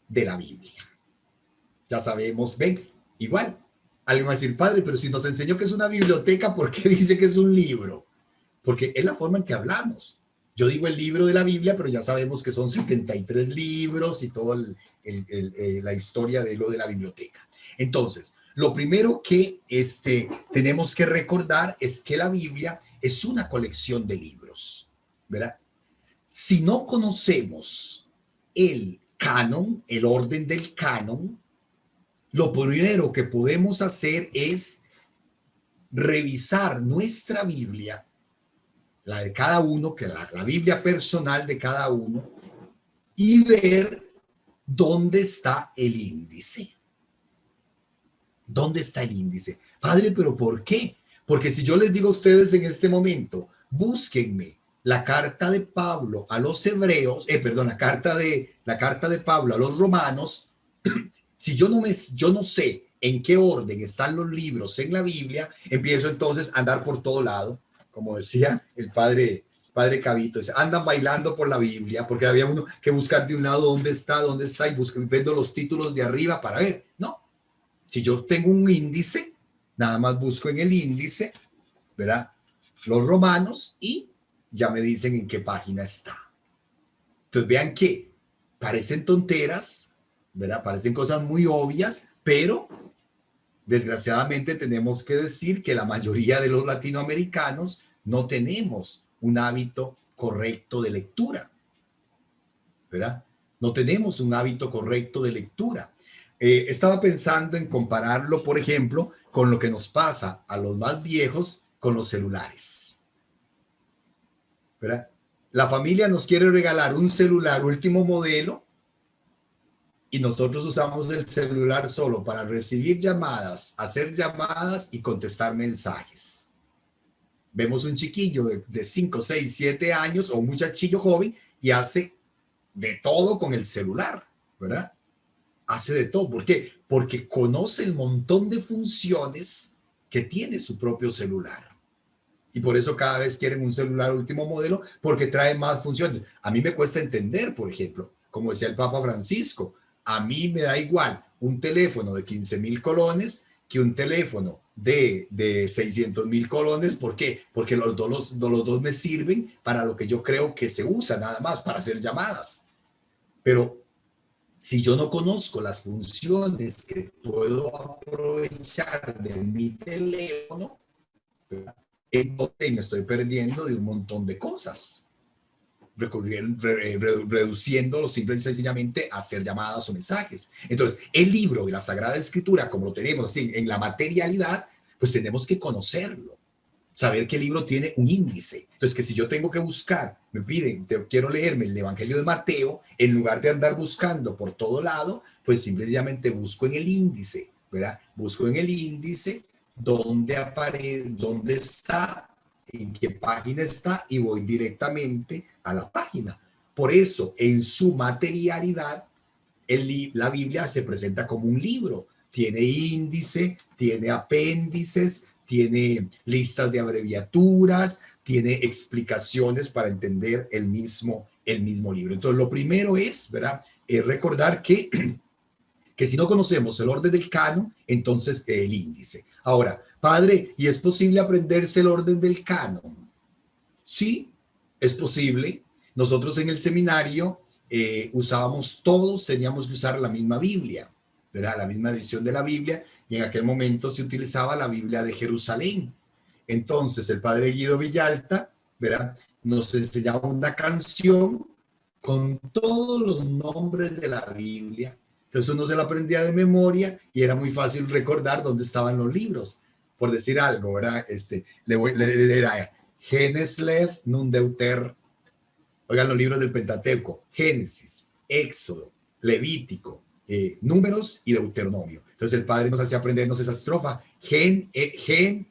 de la Biblia. Ya sabemos, ven, igual, alguien va a decir, padre, pero si nos enseñó que es una biblioteca, ¿por qué dice que es un libro? Porque es la forma en que hablamos. Yo digo el libro de la Biblia, pero ya sabemos que son 73 libros y toda la historia de lo de la biblioteca. Entonces, lo primero que tenemos que recordar es que la Biblia es una colección de libros, ¿verdad? Si no conocemos el canon, el orden del canon, lo primero que podemos hacer es revisar nuestra Biblia, la de cada uno, que la Biblia personal de cada uno, y ver dónde está el índice. ¿Dónde está el índice? Padre, ¿pero por qué? Porque si yo les digo a ustedes en este momento, búsquenme la carta de Pablo a los hebreos, la carta de Pablo a los romanos, si yo no sé en qué orden están los libros en la Biblia, empiezo entonces a andar por todo lado, como decía el padre Cabito, andan bailando por la Biblia, porque había uno que buscar de un lado dónde está, y viendo los títulos de arriba para ver. No, si yo tengo un índice, nada más busco en el índice, ¿verdad? Los romanos y ya me dicen en qué página está. Entonces vean que parecen tonteras, ¿verdad? Parecen cosas muy obvias, pero desgraciadamente tenemos que decir que la mayoría de los latinoamericanos no tenemos un hábito correcto de lectura, ¿verdad? No tenemos un hábito correcto de lectura. Estaba pensando en compararlo, por ejemplo, con lo que nos pasa a los más viejos con los celulares, ¿verdad? La familia nos quiere regalar un celular último modelo y nosotros usamos el celular solo para recibir llamadas, hacer llamadas y contestar mensajes. Vemos un chiquillo de 5, 6, 7 años o un muchachillo joven y hace de todo con el celular, ¿verdad? Hace de todo. ¿Por qué? Porque conoce el montón de funciones que tiene su propio celular. Y por eso cada vez quieren un celular último modelo porque trae más funciones. A mí me cuesta entender, por ejemplo, como decía el Papa Francisco, a mí me da igual un teléfono de 15,000 colones que un teléfono de 600,000 colones. ¿Por qué? Porque los dos me sirven para lo que yo creo que se usa, nada más para hacer llamadas. Pero si yo no conozco las funciones que puedo aprovechar de mi teléfono, entonces me estoy perdiendo de un montón de cosas, reduciéndolo simple y sencillamente a hacer llamadas o mensajes. Entonces, el libro de la Sagrada Escritura, como lo tenemos así, en la materialidad, pues tenemos que conocerlo, saber que el libro tiene un índice. Entonces, que si yo tengo que buscar, me piden, quiero leerme el Evangelio de Mateo, en lugar de andar buscando por todo lado, pues simplemente busco en el índice, ¿verdad? Busco en el índice dónde aparece, dónde está, en qué página está y voy directamente a la página. Por eso, en su materialidad, la Biblia se presenta como un libro. Tiene índice, tiene apéndices, tiene listas de abreviaturas, tiene explicaciones para entender el mismo libro. Entonces, lo primero es, ¿verdad? Es recordar que si no conocemos el orden del canon, entonces el índice. Ahora, padre, ¿y es posible aprenderse el orden del canon? Sí, es posible. Nosotros en el seminario teníamos que usar la misma Biblia, ¿verdad? La misma edición de la Biblia, y en aquel momento se utilizaba la Biblia de Jerusalén. Entonces, el padre Guido Villalta, ¿verdad? Nos enseñaba una canción con todos los nombres de la Biblia. Entonces uno se la aprendía de memoria y era muy fácil recordar dónde estaban los libros. Por decir algo, ¿verdad? Era Génesis, Lev, Nun, Deuter. Oigan los libros del Pentateuco: Génesis, Éxodo, Levítico, Números y Deuteronomio. Entonces el padre nos hacía aprendernos esa estrofa: Gen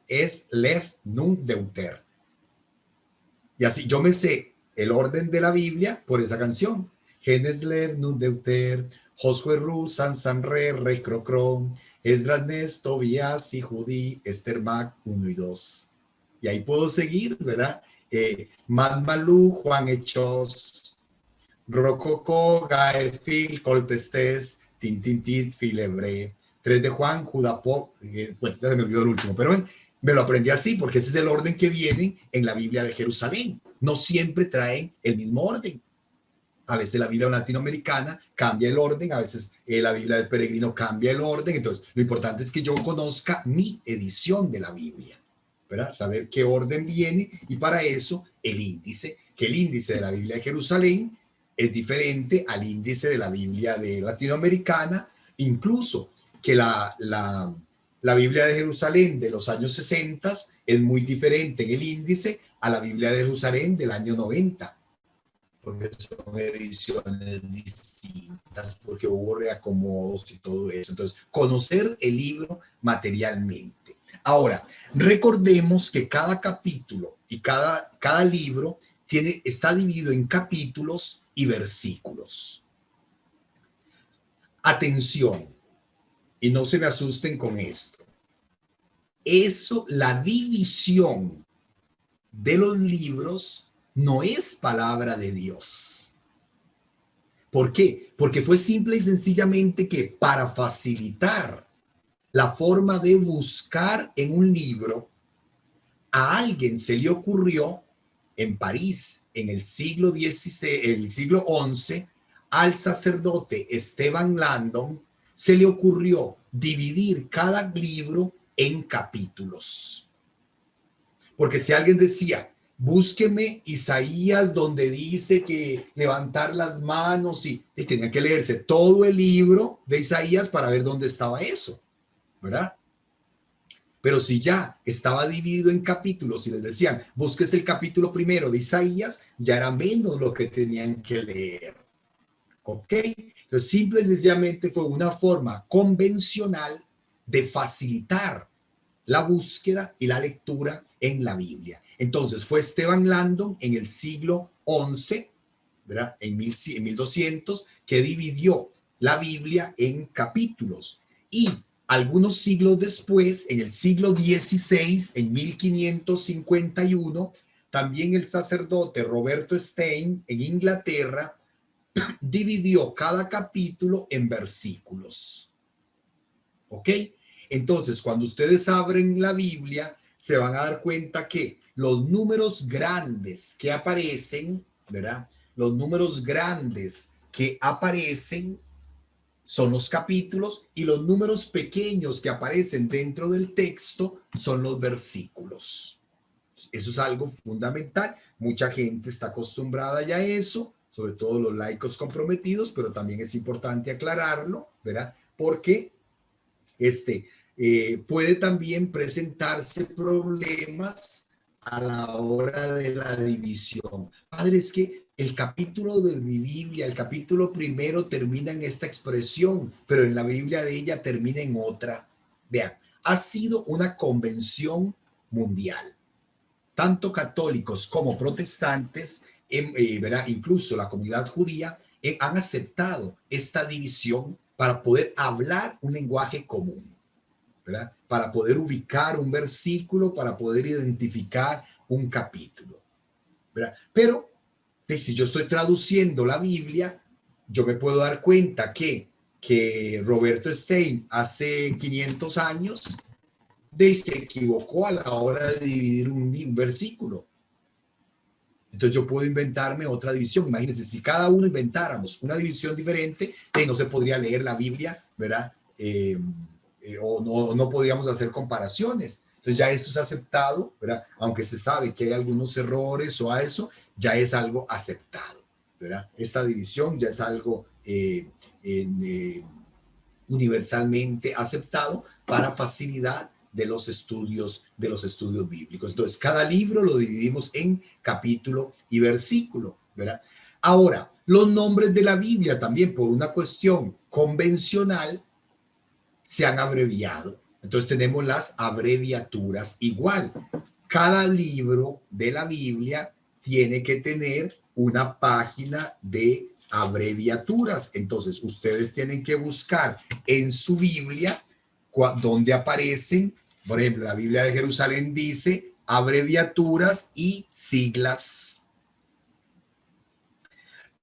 es Lev, Nun, Deuter. Y así yo me sé el orden de la Biblia por esa canción: Genes, Lev, Nun, Deuter, Josué, Ru, San, Re, Rey, Crocron, Esdras, Nes, Tobías y Judí, Esther, Mac, 1 y 2. Y ahí puedo seguir, ¿verdad? Madmalú, Juan Hechos, Rococó, Gaefil, Coltestés, Tintintit, Filebre, 3 de Juan, Judapop, bueno, ya se me olvidó el último, pero me lo aprendí así porque ese es el orden que viene en la Biblia de Jerusalén. No siempre traen el mismo orden. A veces la Biblia latinoamericana cambia el orden, a veces la Biblia del peregrino cambia el orden. Entonces, lo importante es que yo conozca mi edición de la Biblia, ¿verdad? Saber qué orden viene y para eso el índice, que el índice de la Biblia de Jerusalén es diferente al índice de la Biblia de latinoamericana, incluso que la Biblia de Jerusalén de los años 60 es muy diferente en el índice a la Biblia de Jerusalén del año 90. Porque son ediciones distintas, porque hubo reacomodos y todo eso. Entonces, conocer el libro materialmente. Ahora, recordemos que cada capítulo y cada libro está dividido en capítulos y versículos. Atención, y no se me asusten con esto. La división de los libros no es palabra de Dios. ¿Por qué? Porque fue simple y sencillamente que para facilitar la forma de buscar en un libro, a alguien se le ocurrió en París, en el siglo XVI, el siglo XI, al sacerdote Esteban Landon, se le ocurrió dividir cada libro en capítulos. Porque si alguien decía, búsqueme Isaías donde dice que levantar las manos y tenía que leerse todo el libro de Isaías para ver dónde estaba eso, ¿verdad? Pero si ya estaba dividido en capítulos y les decían, búsquese el capítulo primero de Isaías, ya era menos lo que tenían que leer. ¿Ok? Entonces, simple y sencillamente fue una forma convencional de facilitar la búsqueda y la lectura en la Biblia. Entonces fue Esteban Landon en el siglo XI, ¿verdad? En 1200, que dividió la Biblia en capítulos. Y algunos siglos después, en el siglo XVI, en 1551, también el sacerdote Roberto Stein en Inglaterra dividió cada capítulo en versículos. ¿Ok? Entonces, cuando ustedes abren la Biblia, se van a dar cuenta que los números grandes que aparecen, ¿verdad? Los números grandes que aparecen son los capítulos y los números pequeños que aparecen dentro del texto son los versículos. Eso es algo fundamental. Mucha gente está acostumbrada ya a eso, sobre todo los laicos comprometidos, pero también es importante aclararlo, ¿verdad? Porque puede también presentarse problemas a la hora de la división. Padre, es que el capítulo de mi Biblia, el capítulo primero termina en esta expresión, pero en la Biblia de ella termina en otra. Vean, ha sido una convención mundial. Tanto católicos como protestantes, ¿verdad? Incluso la comunidad judía, han aceptado esta división para poder hablar un lenguaje común, ¿verdad? Para poder ubicar un versículo, para poder identificar un capítulo, ¿verdad? Pero si yo estoy traduciendo la Biblia, yo me puedo dar cuenta que Roberto Stein hace 500 años se equivocó a la hora de dividir un versículo. Entonces yo puedo inventarme otra división. Imagínense, si cada uno inventáramos una división diferente, no se podría leer la Biblia, ¿verdad? O no podríamos hacer comparaciones. Entonces ya esto es aceptado, ¿verdad? Aunque se sabe que hay algunos errores o a eso, ya es algo aceptado, ¿verdad? Esta división ya es algo universalmente aceptado para facilidad de los estudios bíblicos. Entonces, cada libro lo dividimos en capítulo y versículo, ¿verdad? Ahora, los nombres de la Biblia también, por una cuestión convencional, se han abreviado. Entonces, tenemos las abreviaturas igual. Cada libro de la Biblia tiene que tener una página de abreviaturas. Entonces, ustedes tienen que buscar en su Biblia donde aparecen, por ejemplo, la Biblia de Jerusalén dice abreviaturas y siglas.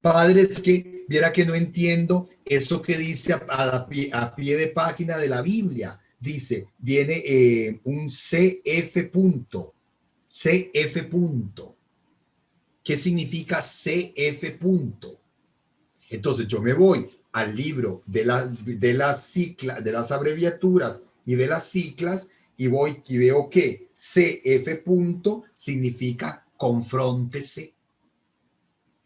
Padre, es que viera que no entiendo eso que dice a pie de página de la Biblia. Dice, viene un CF punto. CF punto. ¿Qué significa CF punto? Entonces yo me voy al libro de las abreviaturas y de las siglas y voy y veo que CF punto significa confróntese.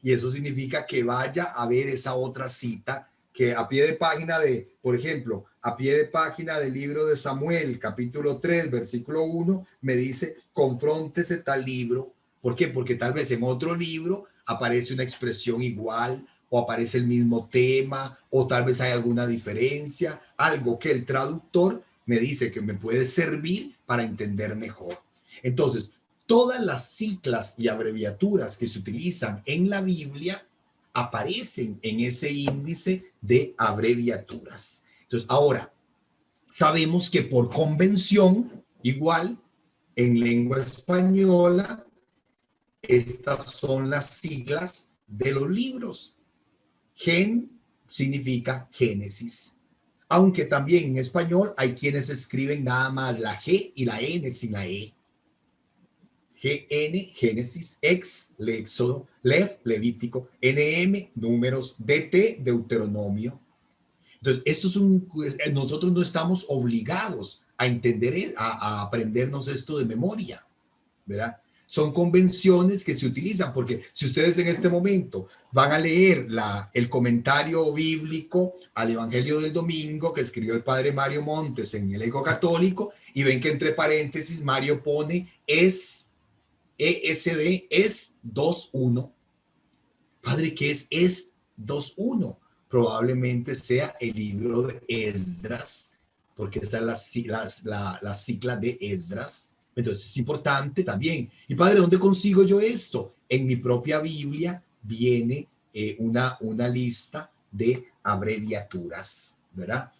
Y eso significa que vaya a ver esa otra cita que a pie de página de, por ejemplo, a pie de página del libro de Samuel, capítulo 3, versículo 1, me dice, confróntese tal libro. ¿Por qué? Porque tal vez en otro libro aparece una expresión igual o aparece el mismo tema o tal vez hay alguna diferencia, algo que el traductor me dice que me puede servir para entender mejor. Entonces, todas las siglas y abreviaturas que se utilizan en la Biblia aparecen en ese índice de abreviaturas. Entonces, ahora, sabemos que por convención, igual, en lengua española, estas son las siglas de los libros. Gen significa Génesis. Aunque también en español hay quienes escriben nada más la G y la N sin la E. GN, Génesis, Ex, Éxodo, Lev, Levítico, NM, Números, DT, Deuteronomio. Entonces, nosotros no estamos obligados a entender, a aprendernos esto de memoria, ¿verdad? Son convenciones que se utilizan, porque si ustedes en este momento van a leer el comentario bíblico al Evangelio del Domingo que escribió el padre Mario Montes en el Eco Católico, y ven que entre paréntesis Mario pone ESD es 2.1. Padre, ¿qué es 2.1? Probablemente sea el libro de Esdras, porque esa es la sigla de Esdras. Entonces es importante también. Y padre, ¿dónde consigo yo esto? En mi propia Biblia viene una lista de abreviaturas, ¿verdad?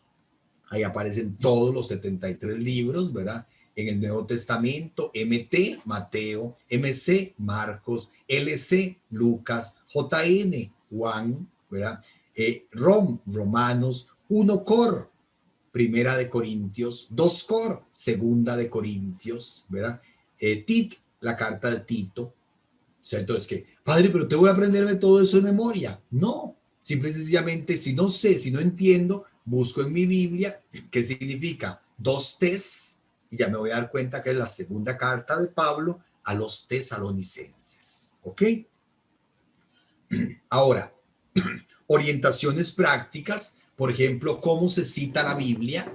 Ahí aparecen todos los 73 libros, ¿verdad? En el Nuevo Testamento, MT, Mateo, MC, Marcos, LC, Lucas, JN, Juan, ¿verdad? Romanos, 1 Cor, Primera de Corintios, 2 Cor, Segunda de Corintios, ¿verdad? Tit, la carta de Tito. O sea, entonces, ¿qué? Padre, pero te voy a aprenderme todo eso de memoria. No, simple y sencillamente, si no sé, si no entiendo, busco en mi Biblia qué significa 2 tes, y ya me voy a dar cuenta que es la segunda carta de Pablo a los tesalonicenses. ¿Ok? Ahora, orientaciones prácticas, por ejemplo, cómo se cita la Biblia.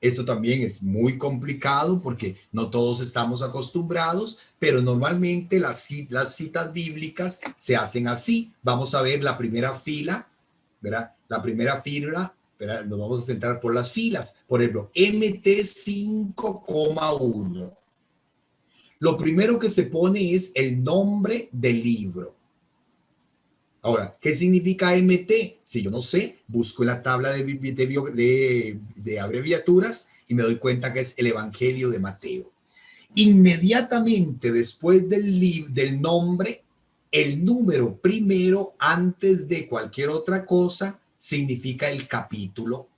Esto también es muy complicado porque no todos estamos acostumbrados, pero normalmente las citas bíblicas se hacen así. Vamos a ver la primera fila, ¿verdad? La primera fila, ¿verdad? Nos vamos a centrar por las filas. Por ejemplo, MT 5,1. Lo primero que se pone es el nombre del libro. Ahora, ¿qué significa MT? Si yo no sé, busco en la tabla de abreviaturas y me doy cuenta que es el Evangelio de Mateo. Inmediatamente después del nombre, el número primero antes de cualquier otra cosa significa el capítulo.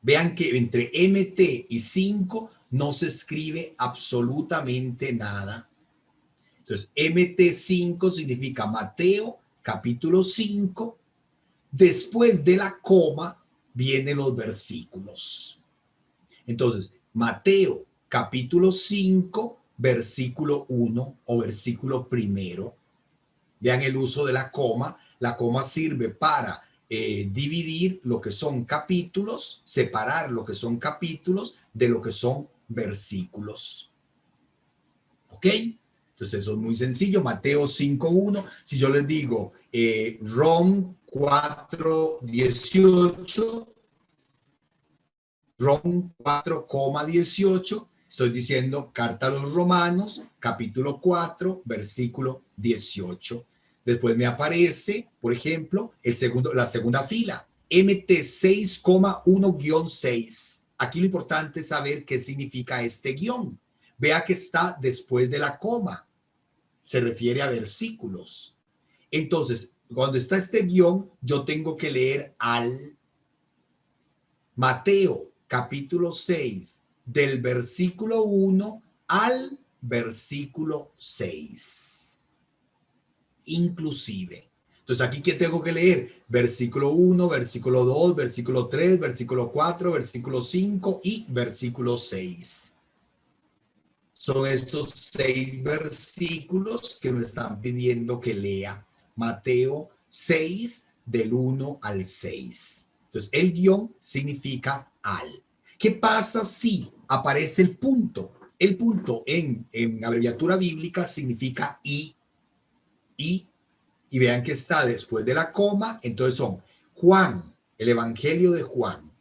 Vean que entre MT y 5 no se escribe absolutamente nada. Entonces, MT5 significa Mateo, capítulo 5. Después de la coma vienen los versículos. Entonces, Mateo, capítulo 5, versículo 1 o versículo primero. Vean el uso de la coma. La coma sirve para dividir lo que son capítulos, separar lo que son capítulos de lo que son versículos. ¿Ok? Entonces eso es muy sencillo. Mateo 5.1. Si yo les digo Rom 4.18, Rom 4,18, estoy diciendo carta a los Romanos, capítulo 4, versículo 18. Después me aparece, por ejemplo, la segunda fila, MT 6,1-6. Aquí lo importante es saber qué significa este guión. vea que está después de la coma. Se refiere a versículos. Entonces, cuando está este guión, yo tengo que leer al Mateo, capítulo 6, del versículo 1 al versículo 6. Inclusive. Entonces, aquí, ¿qué tengo que leer? Versículo 1, versículo 2, versículo 3, versículo 4, versículo 5 y versículo 6. Son estos 6 versículos que me están pidiendo que lea. Mateo 6, del 1 al 6. Entonces, el guión significa al. ¿Qué pasa si aparece el punto? El punto en abreviatura bíblica significa y vean que está después de la coma. Entonces son Juan, el Evangelio de Juan,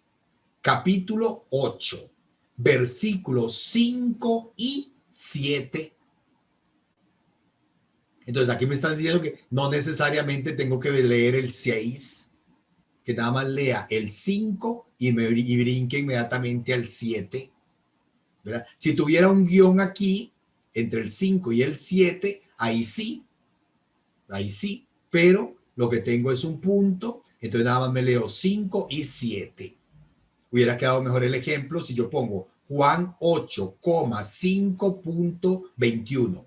capítulo 8, versículos 5 y 7. Entonces aquí me están diciendo que no necesariamente tengo que leer el 6, que nada más lea el 5 y brinque inmediatamente al 7. ¿Verdad? Si tuviera un guión aquí entre el 5 y el 7, ahí sí, pero lo que tengo es un punto, entonces nada más me leo 5 y 7. Hubiera quedado mejor el ejemplo si yo pongo Juan 8,5.21.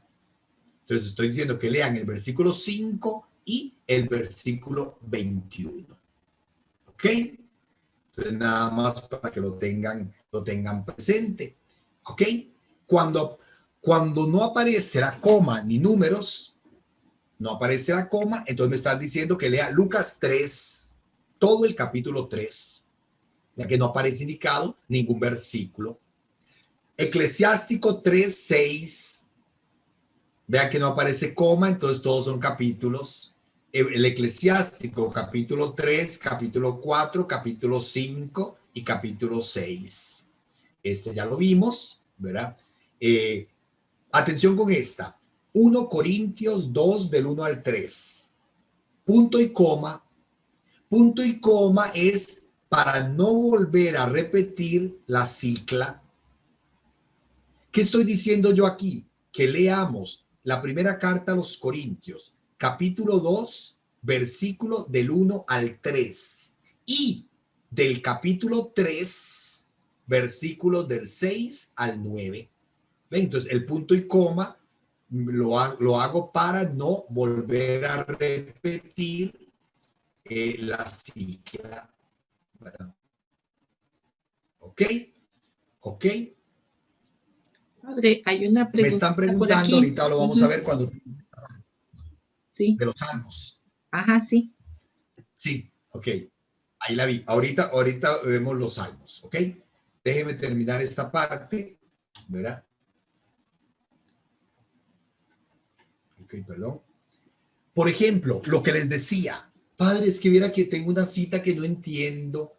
Entonces estoy diciendo que lean el versículo 5 y el versículo 21. ¿Ok? Entonces nada más para que lo tengan presente. ¿Ok? Cuando no aparece la coma ni números, no aparece la coma, entonces me estás diciendo que lea Lucas 3, todo el capítulo 3, ya que no aparece indicado ningún versículo. Eclesiástico 3:6, vean que no aparece coma, entonces todos son capítulos. El Eclesiástico capítulo 3, capítulo 4, capítulo 5 y capítulo 6. Este ya lo vimos, ¿verdad? Atención con esta. 1 Corintios 2 del 1 al 3. Punto y coma. Punto y coma es para no volver a repetir la cicla. ¿Qué estoy diciendo yo aquí? Que leamos la primera carta a los Corintios, capítulo 2, versículo del 1 al 3. Y del capítulo 3, versículos del 6 al 9. ¿Ven? Entonces, el punto y coma lo hago para no volver a repetir la cicla. ¿Ok? ¿Ok? Padre, hay una Me pregunta están por preguntando, aquí. ahorita lo vamos a ver cuando... Sí, De los salmos. ajá, sí. Sí, ok. Ahí la vi. Ahorita vemos los salmos, ¿ok? Déjeme terminar esta parte, ¿verdad? Ok, perdón. Por ejemplo, lo que les decía, padres, que viera que tengo una cita que no entiendo,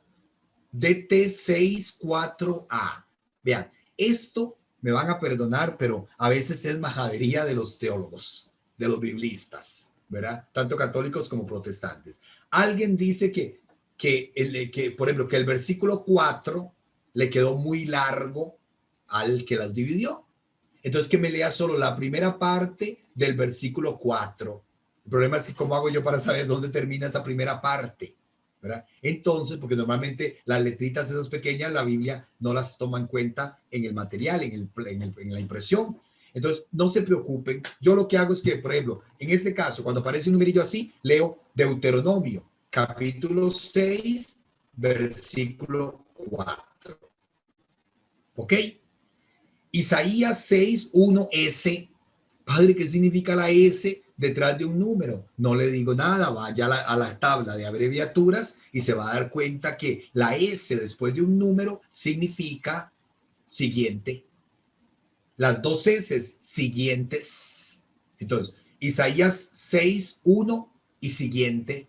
DT64A. Vean, esto me van a perdonar, pero a veces es majadería de los teólogos, de los biblistas, ¿verdad? Tanto católicos como protestantes. Alguien dice que por ejemplo, que el versículo 4 le quedó muy largo al que las dividió. Entonces, que me lea solo la primera parte del versículo 4. El problema es que cómo hago yo para saber dónde termina esa primera parte, ¿verdad? Entonces, porque normalmente las letritas esas pequeñas, la Biblia no las toma en cuenta en el material, en la impresión. Entonces, no se preocupen. Yo lo que hago es que, por ejemplo, en este caso, cuando aparece un numerillo así, leo Deuteronomio, capítulo 6, versículo 4. ¿Ok? Isaías 6, 1S. Padre, ¿qué significa la S detrás de un número? No le digo nada, vaya a la tabla de abreviaturas y se va a dar cuenta que la S después de un número significa siguiente. Las dos S siguientes. Entonces, Isaías 6, 1 y siguiente.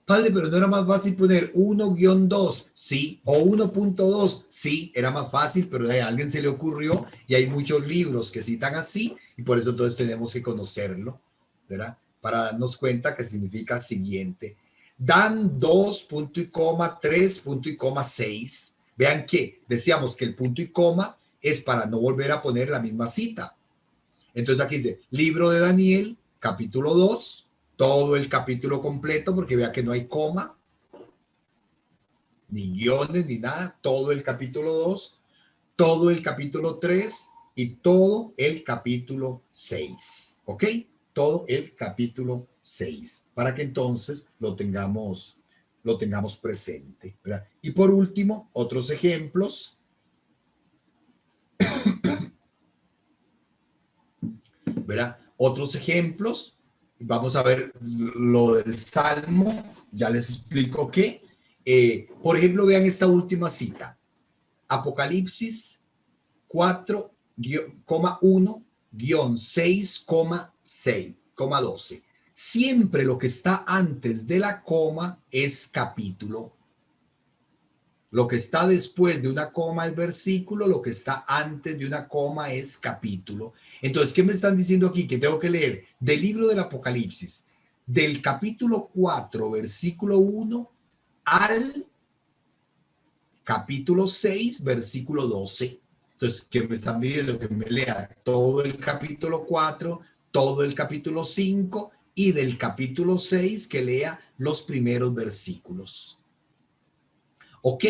Padre, pero no era más fácil poner 1-2, sí, o 1.2, sí, era más fácil, pero a alguien se le ocurrió y hay muchos libros que citan así y por eso entonces tenemos que conocerlo, ¿verdad? Para darnos cuenta que significa siguiente. Dan 2, punto y coma, 3, punto y coma, 6. Vean que decíamos que el punto y coma es para no volver a poner la misma cita. Entonces aquí dice, libro de Daniel, capítulo 2, todo el capítulo completo, porque vea que no hay coma, ni guiones, ni nada, todo el capítulo 2, todo el capítulo 3 y todo el capítulo 6. ¿Ok? Todo el capítulo 6, para que entonces lo tengamos presente, ¿verdad? Y por último, otros ejemplos, ¿verdad? Otros ejemplos, vamos a ver lo del Salmo, ya les explico que, por ejemplo, vean esta última cita, Apocalipsis 4,1-6,6,12. Siempre lo que está antes de la coma es capítulo. Lo que está después de una coma es versículo, lo que está antes de una coma es capítulo. Entonces, ¿qué me están diciendo aquí? Que tengo que leer del libro del Apocalipsis, del capítulo 4, versículo 1 al capítulo 6, versículo 12. Entonces, ¿qué me están pidiendo? Que me lea todo el capítulo 4, todo el capítulo 5 y del capítulo 6 que lea los primeros versículos. Ok,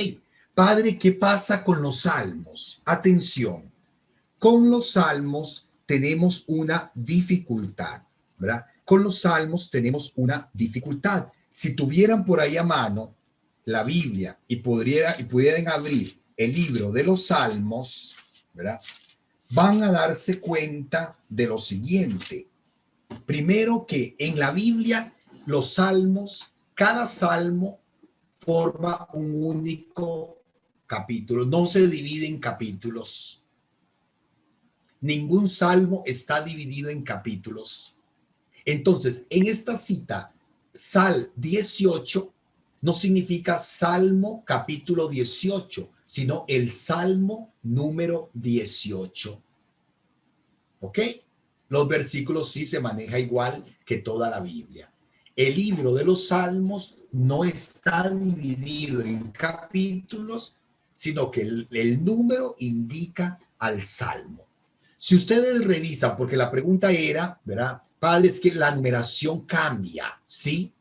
padre, ¿qué pasa con los salmos? Atención, con los salmos tenemos una dificultad, ¿verdad? Con los salmos tenemos una dificultad. Si tuvieran por ahí a mano la Biblia y pudieran abrir el libro de los salmos, ¿verdad? Van a darse cuenta de lo siguiente. Primero que en la Biblia los salmos, cada salmo forma un único capítulo, no se divide en capítulos. Ningún salmo está dividido en capítulos. Entonces, en esta cita, Sal 18 no significa Salmo capítulo 18, sino el Salmo número 18. ¿Ok? Los versículos sí se maneja igual que toda la Biblia. El libro de los Salmos no está dividido en capítulos, sino que el número indica al Salmo. Si ustedes revisan, porque la pregunta era, ¿verdad? Padre, es que la numeración cambia, ¿sí?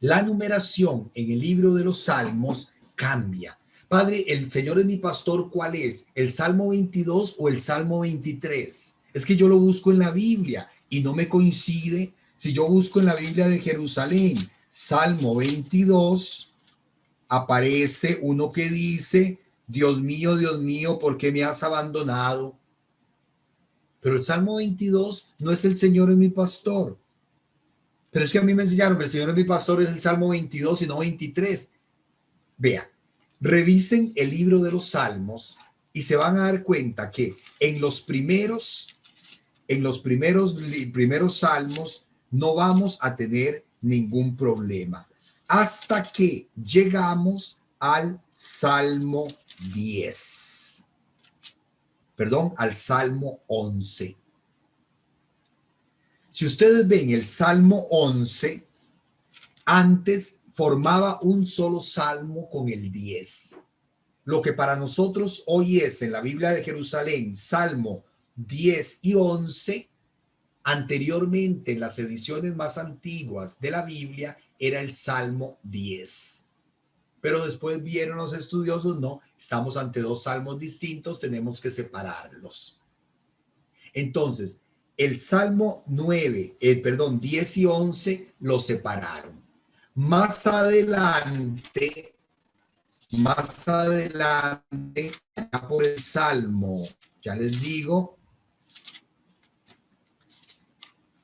La numeración en el libro de los Salmos cambia. Padre, el Señor es mi pastor, ¿cuál es? ¿El Salmo 22 o el Salmo 23? Es que yo lo busco en la Biblia y no me coincide. Si yo busco en la Biblia de Jerusalén, Salmo 22, aparece uno que dice, Dios mío, ¿por qué me has abandonado? Pero el Salmo 22 no es el Señor es mi pastor. Pero es que a mí me enseñaron que el Señor es mi pastor es el Salmo 22 y no 23. Vea, revisen el libro de los Salmos y se van a dar cuenta que en los primeros salmos no vamos a tener ningún problema hasta que llegamos al Salmo 10. Perdón, al Salmo 11. Si ustedes ven el Salmo 11, antes formaba un solo salmo con el 10. Lo que para nosotros hoy es en la Biblia de Jerusalén, Salmo 10 y 11, anteriormente en las ediciones más antiguas de la Biblia era el Salmo 10. Pero después vieron los estudiosos, no, estamos ante dos salmos distintos, tenemos que separarlos. Entonces, el Salmo 10 y 11 los separaron. Más adelante, por el Salmo, ya les digo,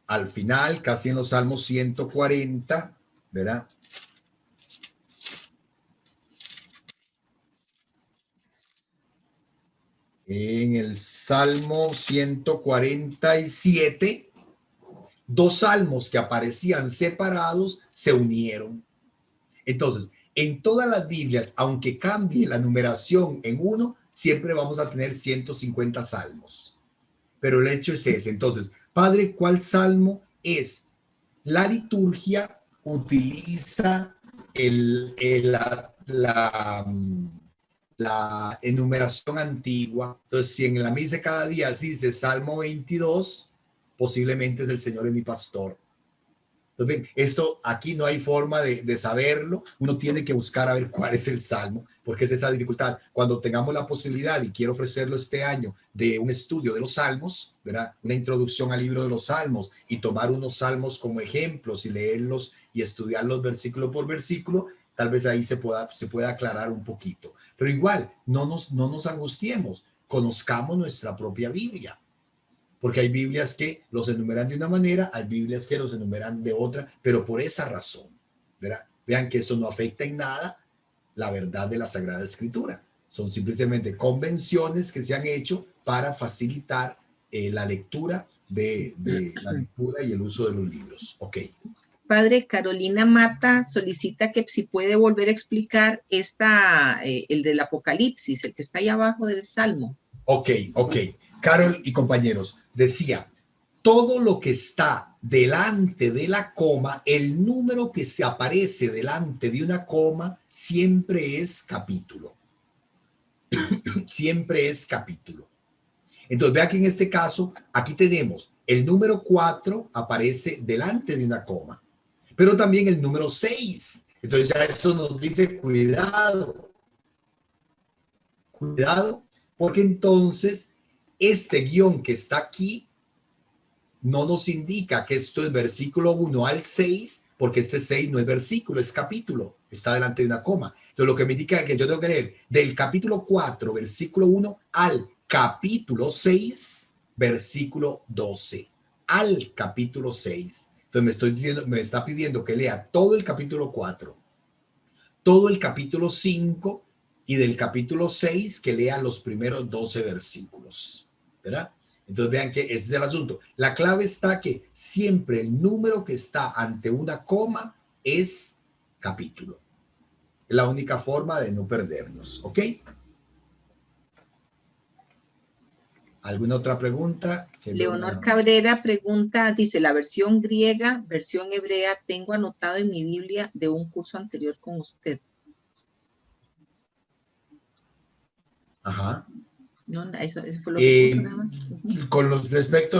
al final, casi en los Salmos 140, ¿verdad? En el Salmo 147, dos salmos que aparecían separados se unieron. Entonces, en todas las Biblias, aunque cambie la numeración en uno, siempre vamos a tener 150 salmos. Pero el hecho es ese. Entonces, Padre, ¿cuál salmo es? La liturgia utiliza la enumeración antigua. Entonces, si en la misa de cada día dice Salmo 22, posiblemente es el Señor es mi pastor. Entonces, bien, esto aquí no hay forma de saberlo. Uno tiene que buscar a ver cuál es el salmo, porque es esa dificultad. Cuando tengamos la posibilidad, y quiero ofrecerlo este año, de un estudio de los salmos, ¿verdad? Una introducción al libro de los salmos y tomar unos salmos como ejemplos y leerlos y estudiarlos versículo por versículo, tal vez ahí se pueda aclarar un poquito. Pero igual, no nos angustiemos, conozcamos nuestra propia Biblia. Porque hay Biblias que los enumeran de una manera, hay Biblias que los enumeran de otra, pero por esa razón, ¿verdad? Vean que eso no afecta en nada la verdad de la Sagrada Escritura. Son simplemente convenciones que se han hecho para facilitar la lectura la lectura y el uso de los libros. Ok. Padre, Carolina Mata solicita que si puede volver a explicar el del Apocalipsis, el que está ahí abajo del Salmo. Ok. Carol y compañeros, decía, todo lo que está delante de la coma, el número que se aparece delante de una coma, siempre es capítulo. Siempre es capítulo. Entonces, vea que en este caso, aquí tenemos el número 4 aparece delante de una coma, pero también el número 6. Entonces, ya eso nos dice cuidado, porque entonces este guión que está aquí no nos indica que esto es versículo 1 al 6, porque este 6 no es versículo, es capítulo, está delante de una coma. Entonces, lo que me indica que yo tengo que leer del capítulo 4, versículo 1 al capítulo 6, versículo 12, al capítulo 6. Entonces, me está pidiendo que lea todo el capítulo 4, todo el capítulo 5 y del capítulo 6 que lea los primeros 12 versículos, ¿verdad? Entonces vean que ese es el asunto. La clave está que siempre el número que está ante una coma es capítulo. Es la única forma de no perdernos, ¿ok? ¿Alguna otra pregunta? Leonor Cabrera pregunta, dice, la versión griega, versión hebrea, tengo anotado en mi Biblia de un curso anterior con usted. Ajá. No, eso fue lo que puso nada más.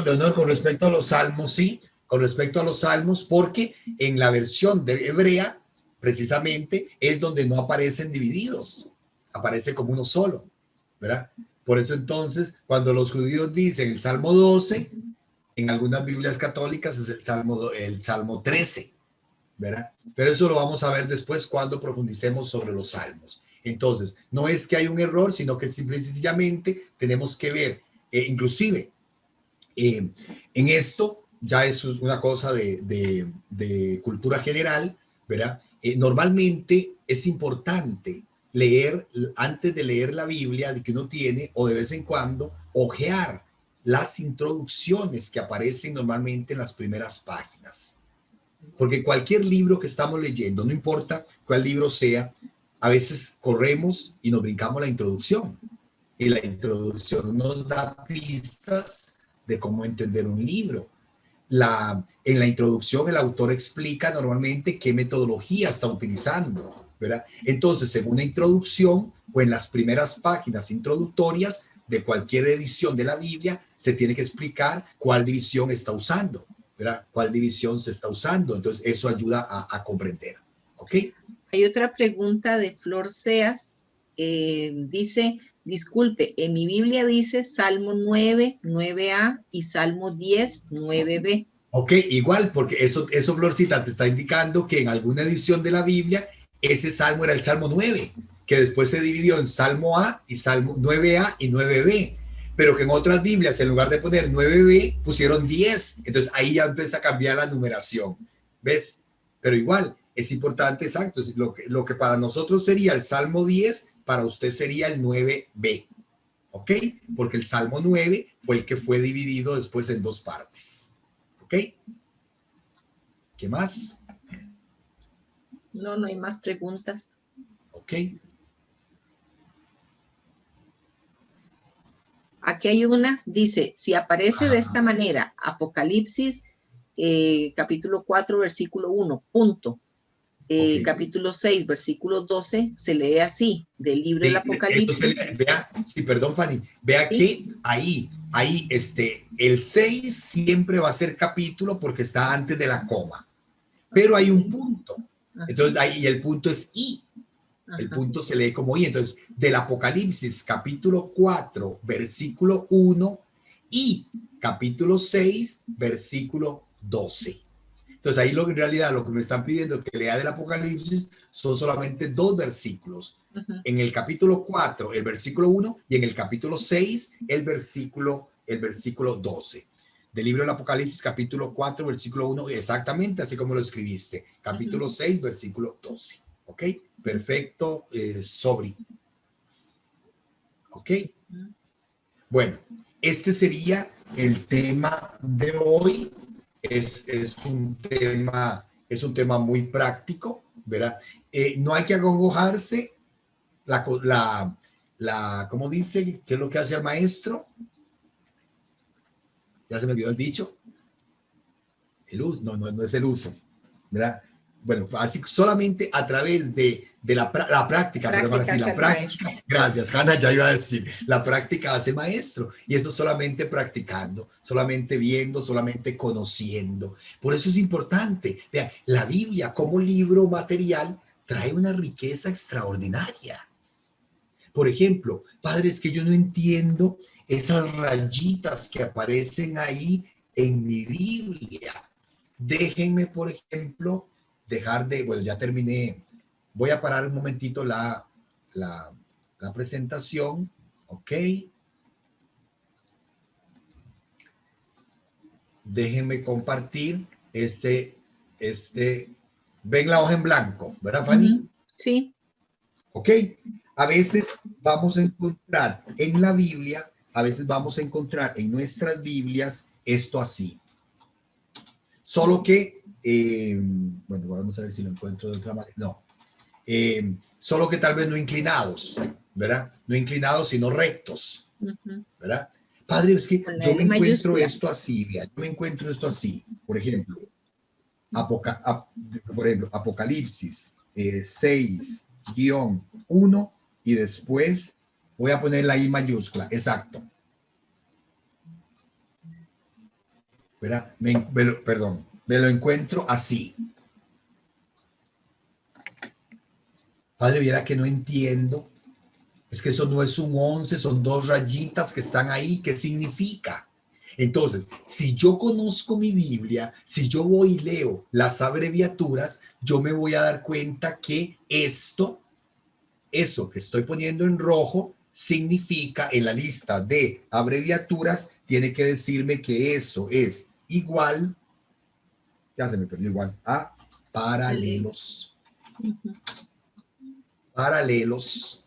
Leonor, con respecto a los salmos, sí, con respecto a los salmos, porque en la versión de hebrea, precisamente, es donde no aparecen divididos, aparece como uno solo, ¿verdad? Por eso entonces, cuando los judíos dicen el Salmo 12, en algunas Biblias católicas es el Salmo 13, ¿verdad? Pero eso lo vamos a ver después cuando profundicemos sobre los salmos. Entonces, no es que hay un error, sino que simple y sencillamente tenemos que ver, inclusive, en esto ya es una cosa de cultura general, ¿verdad? Normalmente es importante leer, antes de leer la Biblia de que uno tiene, o de vez en cuando, ojear las introducciones que aparecen normalmente en las primeras páginas. Porque cualquier libro que estamos leyendo, no importa cuál libro sea, a veces corremos y nos brincamos la introducción. Y la introducción nos da pistas de cómo entender un libro. En la introducción el autor explica normalmente qué metodología está utilizando, ¿verdad? Entonces, según la introducción o en las primeras páginas introductorias de cualquier edición de la Biblia, se tiene que explicar cuál división está usando, ¿verdad? Cuál división se está usando. Entonces, eso ayuda a comprender, ¿ok? Hay otra pregunta de Flor Seas. Dice, disculpe, en mi Biblia dice Salmo 9, 9a y Salmo 10, 9b. Ok, igual, porque eso, Florcita, te está indicando que en alguna edición de la Biblia ese salmo era el Salmo 9, que después se dividió en Salmo A y Salmo 9a y 9b, pero que en otras Biblias, en lugar de poner 9b, pusieron 10. Entonces ahí ya empieza a cambiar la numeración, ¿ves? Pero igual, es importante, exacto, lo que para nosotros sería el Salmo 10, para usted sería el 9b, ¿ok? Porque el Salmo 9 fue el que fue dividido después en dos partes. ¿Ok? ¿Qué más? No, no hay más preguntas. Ok. Aquí hay una, dice, si aparece de esta manera, Apocalipsis, capítulo 4, versículo 1, punto. Ok. capítulo 6, versículo 12, se lee así, del libro del Sí, entonces, Apocalipsis. vea, sí, perdón, Fanny, vea ¿Sí? que el 6 siempre va a ser capítulo porque está antes de la coma, pero Ok. hay un punto. Ajá, Entonces, ahí el punto es I. El ajá. punto se lee como I. Entonces, del Apocalipsis, capítulo 4, versículo 1 y capítulo 6, versículo 12. Entonces, ahí en realidad lo que me están pidiendo que lea del Apocalipsis son solamente dos versículos. Ujú. En el capítulo 4, el versículo 1 y en el capítulo 6, el versículo 12. Del libro del Apocalipsis, capítulo 4, versículo 1, exactamente así como lo escribiste. Ujú. Capítulo 6, versículo 12. ¿Ok? Perfecto, Sobri. ¿Ok? Ujú. Bueno, este sería el tema de hoy. Es un tema muy práctico, ¿verdad? No hay que acongojarse. ¿Cómo dice? ¿Qué es lo que hace el maestro? Ya se me olvidó el dicho. El uso, no es el uso, ¿verdad? Bueno, así solamente a través de la práctica, perdón, ahora Práctica sí, hace la el maestro. práctica, gracias, Hanna, ya iba a decir, la práctica hace maestro, y esto solamente practicando, solamente viendo, solamente conociendo. Por eso es importante, vea, la Biblia como libro material trae una riqueza extraordinaria. Por ejemplo, padres, que yo no entiendo esas rayitas que aparecen ahí en mi Biblia. Déjenme, por ejemplo, bueno, ya terminé. Voy a parar un momentito la, la presentación. Ok. Déjenme compartir este, ven la hoja en blanco, ¿verdad, Fanny? Ujú. Sí. ¿Ok? A veces vamos a encontrar en la Biblia, a veces vamos a encontrar en nuestras Biblias esto así. Solo que, bueno, vamos a ver si lo encuentro de otra manera. No, solo que tal vez no inclinados, ¿verdad? No inclinados, sino rectos, Ujú. ¿verdad? Padre, es que Con la yo me L encuentro mayúscula. esto así, vea, yo me encuentro esto así. Por ejemplo, Apoca, ap, por ejemplo, Apocalipsis 6-1 y después voy a poner la I mayúscula, exacto. ¿Verdad? Perdón, me lo encuentro así. Padre, viera que no entiendo. Es que eso no es un 11, son dos rayitas que están ahí. ¿Qué significa? Entonces, si yo conozco mi Biblia, si yo voy y leo las abreviaturas, yo me voy a dar cuenta que eso que estoy poniendo en rojo, significa en la lista de abreviaturas, tiene que decirme que eso es igual, ya se me perdió igual, a paralelos. Ujú. Paralelos.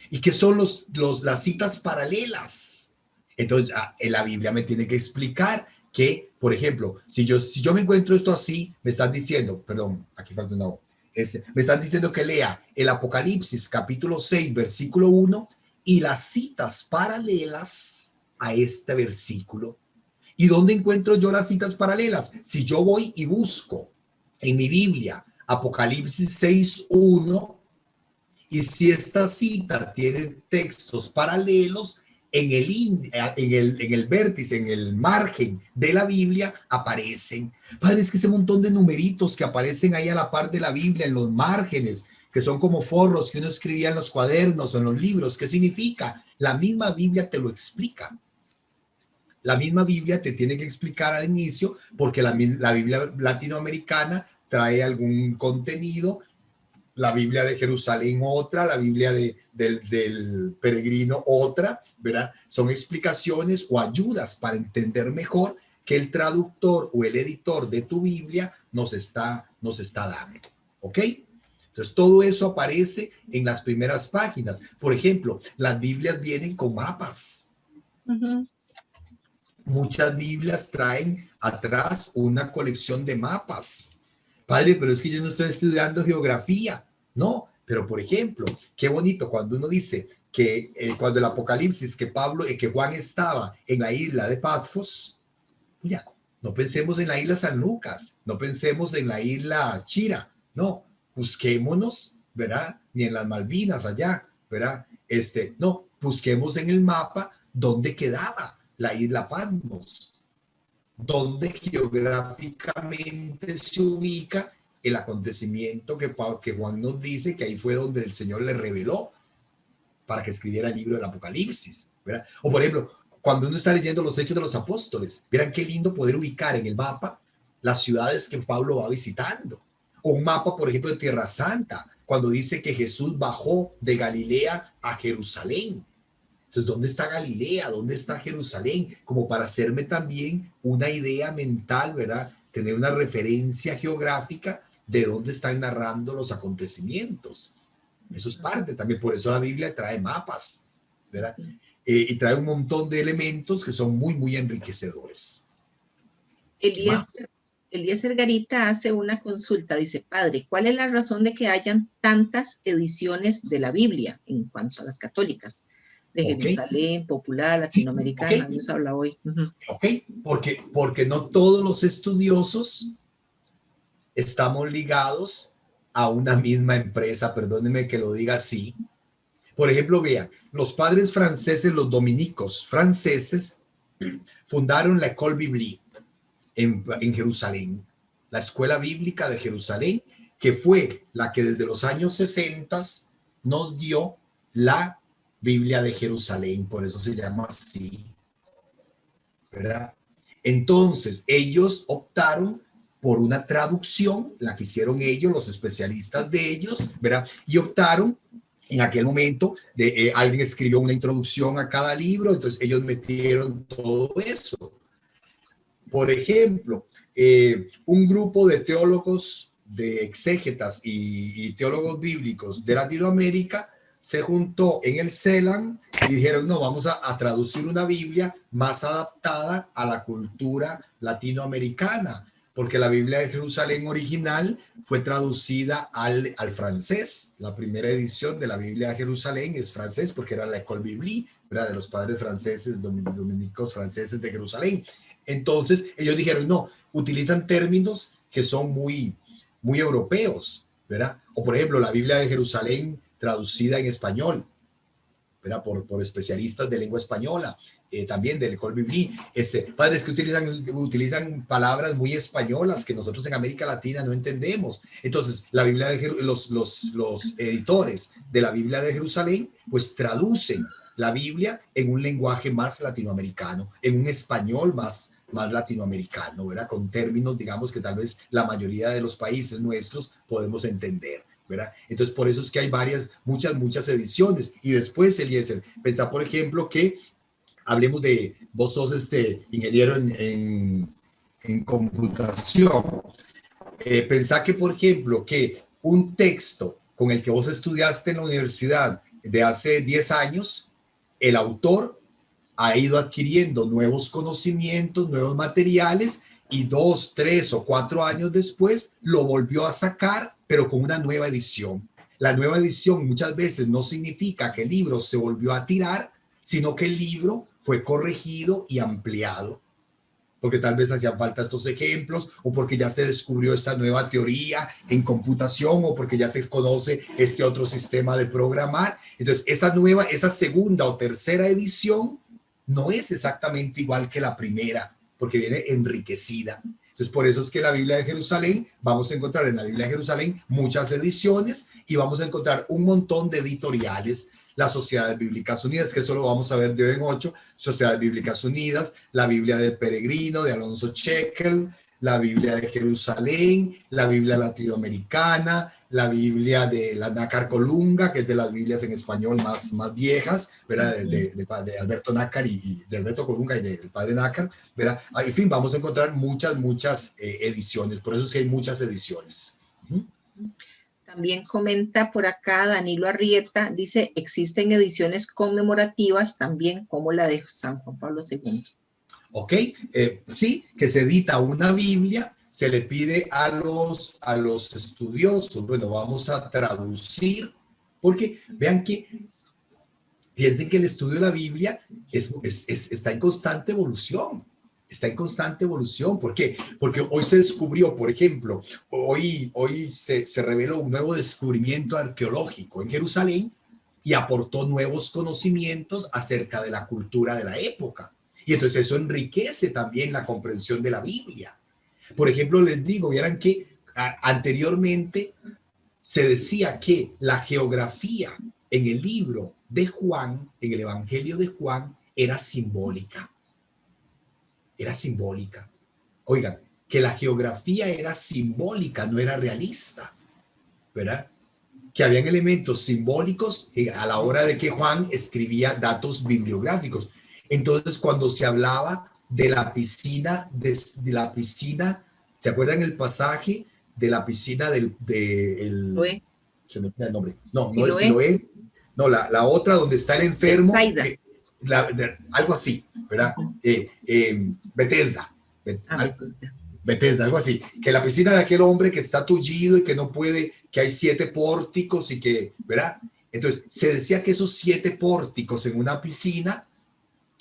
¿Y qué son las citas paralelas? Entonces, en la Biblia me tiene que explicar que, por ejemplo, si yo me encuentro esto así, me están diciendo, perdón, aquí falta una O, me están diciendo que lea el Apocalipsis capítulo 6, versículo 1 y las citas paralelas a este versículo. ¿Y dónde encuentro yo las citas paralelas? Si yo voy y busco en mi Biblia Apocalipsis 6:1 y si esta cita tiene textos paralelos, en el vértice, en el margen de la Biblia, aparecen. Padre, es que ese montón de numeritos que aparecen ahí a la par de la Biblia, en los márgenes, que son como forros que uno escribía en los cuadernos o en los libros, ¿qué significa? La misma Biblia te lo explica. La misma Biblia te tiene que explicar al inicio, porque la Biblia latinoamericana trae algún contenido, la Biblia de Jerusalén otra, la Biblia del peregrino otra, ¿verdad? Son explicaciones o ayudas para entender mejor que el traductor o el editor de tu Biblia nos está dando, ¿ok? Entonces, todo eso aparece en las primeras páginas. Por ejemplo, las Biblias vienen con mapas. Ujú. Muchas Biblias traen atrás una colección de mapas. Padre, pero es que yo no estoy estudiando geografía. No, pero por ejemplo, qué bonito cuando uno dice que cuando el Apocalipsis, que Juan estaba en la isla de Patmos, ya, no pensemos en la isla San Lucas, no pensemos en la isla Chira, no, busquémonos, ¿verdad? Ni en las Malvinas allá, ¿verdad? No, busquemos en el mapa dónde quedaba la isla Patmos, dónde geográficamente se ubica el acontecimiento que Juan nos dice que ahí fue donde el Señor le reveló para que escribiera el libro del Apocalipsis, ¿verdad? O por ejemplo, cuando uno está leyendo los Hechos de los Apóstoles, verán qué lindo poder ubicar en el mapa las ciudades que Pablo va visitando. O un mapa, por ejemplo, de Tierra Santa, cuando dice que Jesús bajó de Galilea a Jerusalén. Entonces, ¿dónde está Galilea? ¿Dónde está Jerusalén? Como para hacerme también una idea mental, ¿verdad? Tener una referencia geográfica de dónde están narrando los acontecimientos. Eso es parte también, por eso la Biblia trae mapas, ¿verdad? Y trae un montón de elementos que son muy, muy enriquecedores. Eliezer Garita hace una consulta, dice, padre, ¿cuál es la razón de que hayan tantas ediciones de la Biblia en cuanto a las católicas? De Jerusalén, popular, latinoamericana, Dios habla hoy. Ok, porque no todos los estudiosos estamos ligados a una misma empresa, perdónenme que lo diga así. Por ejemplo, vean, los padres franceses, los dominicos franceses, fundaron la École Biblique en Jerusalén, la Escuela Bíblica de Jerusalén, que fue la que desde los años 60 nos dio la Biblia de Jerusalén, por eso se llama así, ¿verdad? Entonces, ellos optaron por una traducción, la que hicieron ellos, los especialistas de ellos, ¿verdad? Y optaron en aquel momento, alguien escribió una introducción a cada libro, entonces ellos metieron todo eso. Por ejemplo, un grupo de teólogos, de exégetas y teólogos bíblicos de Latinoamérica se juntó en el CELAM y dijeron, no, vamos a traducir una Biblia más adaptada a la cultura latinoamericana, porque la Biblia de Jerusalén original fue traducida al francés. La primera edición de la Biblia de Jerusalén es francés porque era la École Biblique, ¿verdad? De los padres franceses, dominicos franceses de Jerusalén. Entonces ellos dijeron, no, utilizan términos que son muy, muy europeos, ¿verdad? O por ejemplo, la Biblia de Jerusalén traducida en español, ¿verdad? Por especialistas de lengua española, también del École Biblique. Padres que utilizan palabras muy españolas que nosotros en América Latina no entendemos. Entonces, la Biblia de los editores de la Biblia de Jerusalén, pues traducen la Biblia en un lenguaje más latinoamericano, en un español más latinoamericano, ¿verdad? Con términos, digamos, que tal vez la mayoría de los países nuestros podemos entender, ¿verdad? Entonces, por eso es que hay muchas ediciones. Y después, Eliezer, pensá, por ejemplo, que hablemos de, vos sos ingeniero en computación. Pensá que, por ejemplo, que un texto con el que vos estudiaste en la universidad de hace 10 años, el autor ha ido adquiriendo nuevos conocimientos, nuevos materiales, y 2, 3 o 4 años después lo volvió a sacar, pero con una nueva edición. La nueva edición muchas veces no significa que el libro se volvió a tirar, sino que el libro fue corregido y ampliado, porque tal vez hacían falta estos ejemplos, o porque ya se descubrió esta nueva teoría en computación, o porque ya se conoce este otro sistema de programar. Entonces, esa segunda o tercera edición no es exactamente igual que la primera, porque viene enriquecida. Entonces, por eso es que la Biblia de Jerusalén, vamos a encontrar en la Biblia de Jerusalén muchas ediciones y vamos a encontrar un montón de editoriales. Las Sociedades Bíblicas Unidas, que eso lo vamos a ver de hoy en 8, Sociedades Bíblicas Unidas, la Biblia del Peregrino de Alonso Chekel, la Biblia de Jerusalén, la Biblia latinoamericana, la Biblia de la Nácar Colunga, que es de las Biblias en español más viejas, ¿verdad? De Alberto Nácar y de Alberto Colunga y del padre Nácar, ¿verdad? En fin, vamos a encontrar muchas ediciones, por eso sí hay muchas ediciones. También comenta por acá Danilo Arrieta, dice, existen ediciones conmemorativas también como la de San Juan Pablo II. Ok, sí, que se edita una Biblia, se le pide a los estudiosos, bueno, vamos a traducir, porque vean que, piensen que el estudio de la Biblia está en constante evolución. Está en constante evolución. ¿Por qué? Porque hoy se descubrió, por ejemplo, hoy se reveló un nuevo descubrimiento arqueológico en Jerusalén y aportó nuevos conocimientos acerca de la cultura de la época. Y entonces eso enriquece también la comprensión de la Biblia. Por ejemplo, les digo, vieran que anteriormente se decía que la geografía en el libro de Juan, en el Evangelio de Juan, era simbólica. Era simbólica. Oigan, que la geografía era simbólica, no era realista, ¿verdad? Que habían elementos simbólicos a la hora de que Juan escribía datos bibliográficos. Entonces, cuando se hablaba de la piscina, de la piscina, ¿te acuerdan el pasaje de la piscina Siloé. se me olvida el nombre? No, no es Siloé. Siloé. No, la otra donde está el enfermo. Bethsaida. Algo así, ¿verdad? Bethesda. Bethesda. Bethesda, algo así. Que la piscina de aquel hombre que está tullido y que no puede, que hay 7 pórticos y que, ¿verdad? Entonces, se decía que esos 7 pórticos en una piscina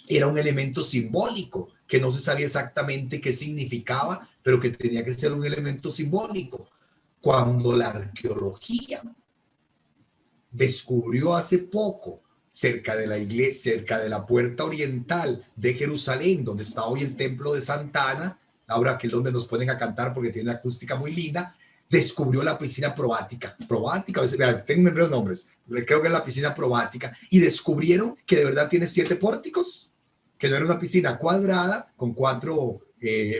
era un elemento simbólico, que no se sabía exactamente qué significaba, pero que tenía que ser un elemento simbólico. Cuando la arqueología descubrió hace poco, cerca de la iglesia, cerca de la puerta oriental de Jerusalén, donde está hoy el templo de Santa Ana, ahora que es donde nos ponen a cantar porque tiene una acústica muy linda, descubrió la piscina probática, tengo varios nombres, creo que es la piscina probática, y descubrieron que de verdad tiene 7 pórticos, que no era una piscina cuadrada con 4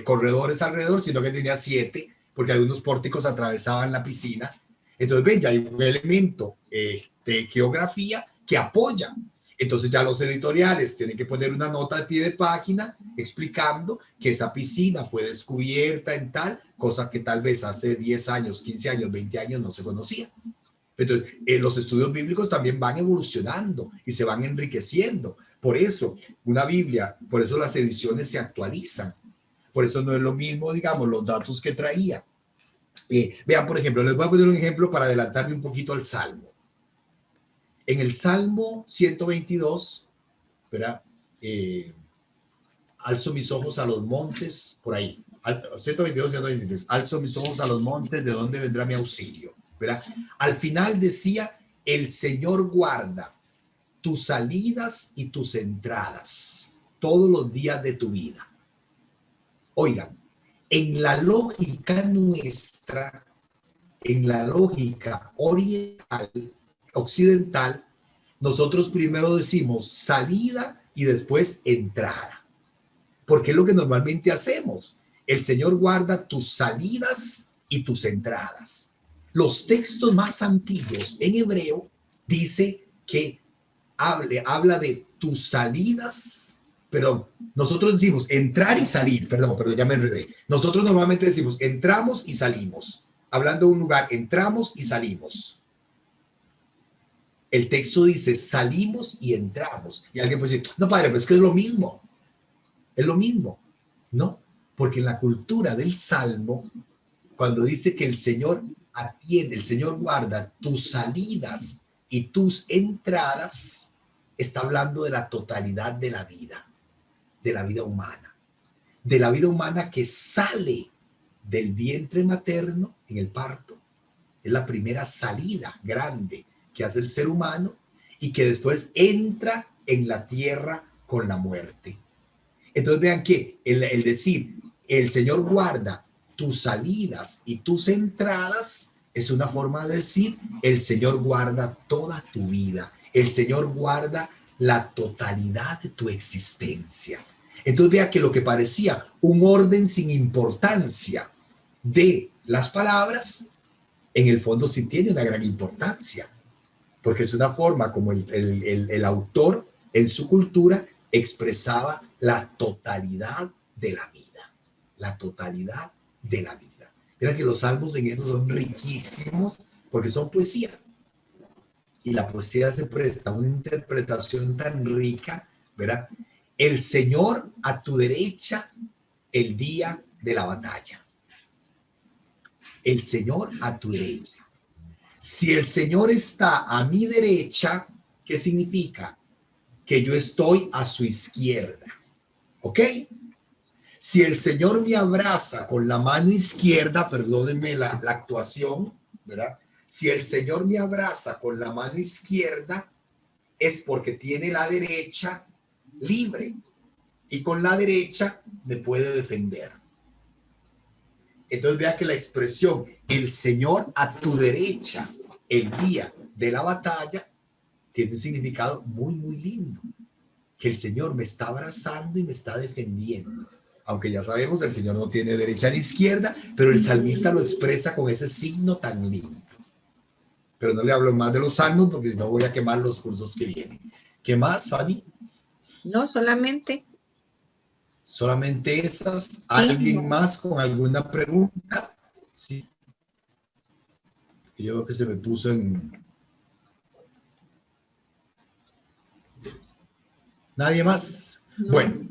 corredores alrededor, sino que tenía 7, porque algunos pórticos atravesaban la piscina. Entonces, ven, ya hay un elemento de geografía que apoya. Entonces ya los editoriales tienen que poner una nota de pie de página explicando que esa piscina fue descubierta en tal, cosa que tal vez hace 10 años, 15 años, 20 años no se conocía. Entonces, los estudios bíblicos también van evolucionando y se van enriqueciendo. Por eso, una Biblia, por eso las ediciones se actualizan. Por eso no es lo mismo, digamos, los datos que traía. Vean, por ejemplo, les voy a poner un ejemplo para adelantarme un poquito al Salmo. En el Salmo 122, ¿verdad? Alzo mis ojos a los montes, por ahí. 122, 123. Alzo mis ojos a los montes, ¿de dónde vendrá mi auxilio? ¿Verdad? Al final decía, el Señor guarda tus salidas y tus entradas todos los días de tu vida. Oigan, en la lógica nuestra, en la lógica oriental, occidental, nosotros primero decimos salida y después entrada, porque es lo que normalmente hacemos. El Señor guarda tus salidas y tus entradas. Los textos más antiguos en hebreo dice que habla de tus salidas, perdón, nosotros decimos entrar y salir, perdón, ya me enredé. Nosotros normalmente decimos entramos y salimos. Hablando de un lugar, entramos y salimos. El texto dice salimos y entramos. Y alguien puede decir, no, padre, pero es que es lo mismo. Es lo mismo. No, porque en la cultura del Salmo, cuando dice que el Señor atiende, el Señor guarda tus salidas y tus entradas, está hablando de la totalidad de la vida humana que sale del vientre materno en el parto. Es la primera salida grande que hace el ser humano y que después entra en la tierra con la muerte. Entonces vean que el decir, el Señor guarda tus salidas y tus entradas, es una forma de decir, el Señor guarda toda tu vida. El Señor guarda la totalidad de tu existencia. Entonces vea que lo que parecía un orden sin importancia de las palabras, en el fondo sí tiene una gran importancia, porque es una forma como el autor en su cultura expresaba la totalidad de la vida, la totalidad de la vida. Mira que los salmos en eso son riquísimos porque son poesía. Y la poesía se presta a una interpretación tan rica, ¿verdad? El Señor a tu derecha el día de la batalla. El Señor a tu derecha. Si el Señor está a mi derecha, ¿qué significa? Que yo estoy a su izquierda. ¿Ok? Si el Señor me abraza con la mano izquierda, perdónenme la actuación, ¿verdad? Si el Señor me abraza con la mano izquierda, es porque tiene la derecha libre y con la derecha me puede defender. Entonces vea que la expresión el Señor a tu derecha el día de la batalla tiene un significado muy, muy lindo. Que el Señor me está abrazando y me está defendiendo. Aunque ya sabemos, el Señor no tiene derecha ni izquierda, pero el salmista lo expresa con ese signo tan lindo. Pero no le hablo más de los salmos porque si no voy a quemar los cursos que vienen. ¿Qué más, Fanny? No, solamente. Solamente esas. Sí, ¿Alguien no. más con alguna pregunta? Sí. Yo veo que se me puso en... ¿Nadie más? No. Bueno,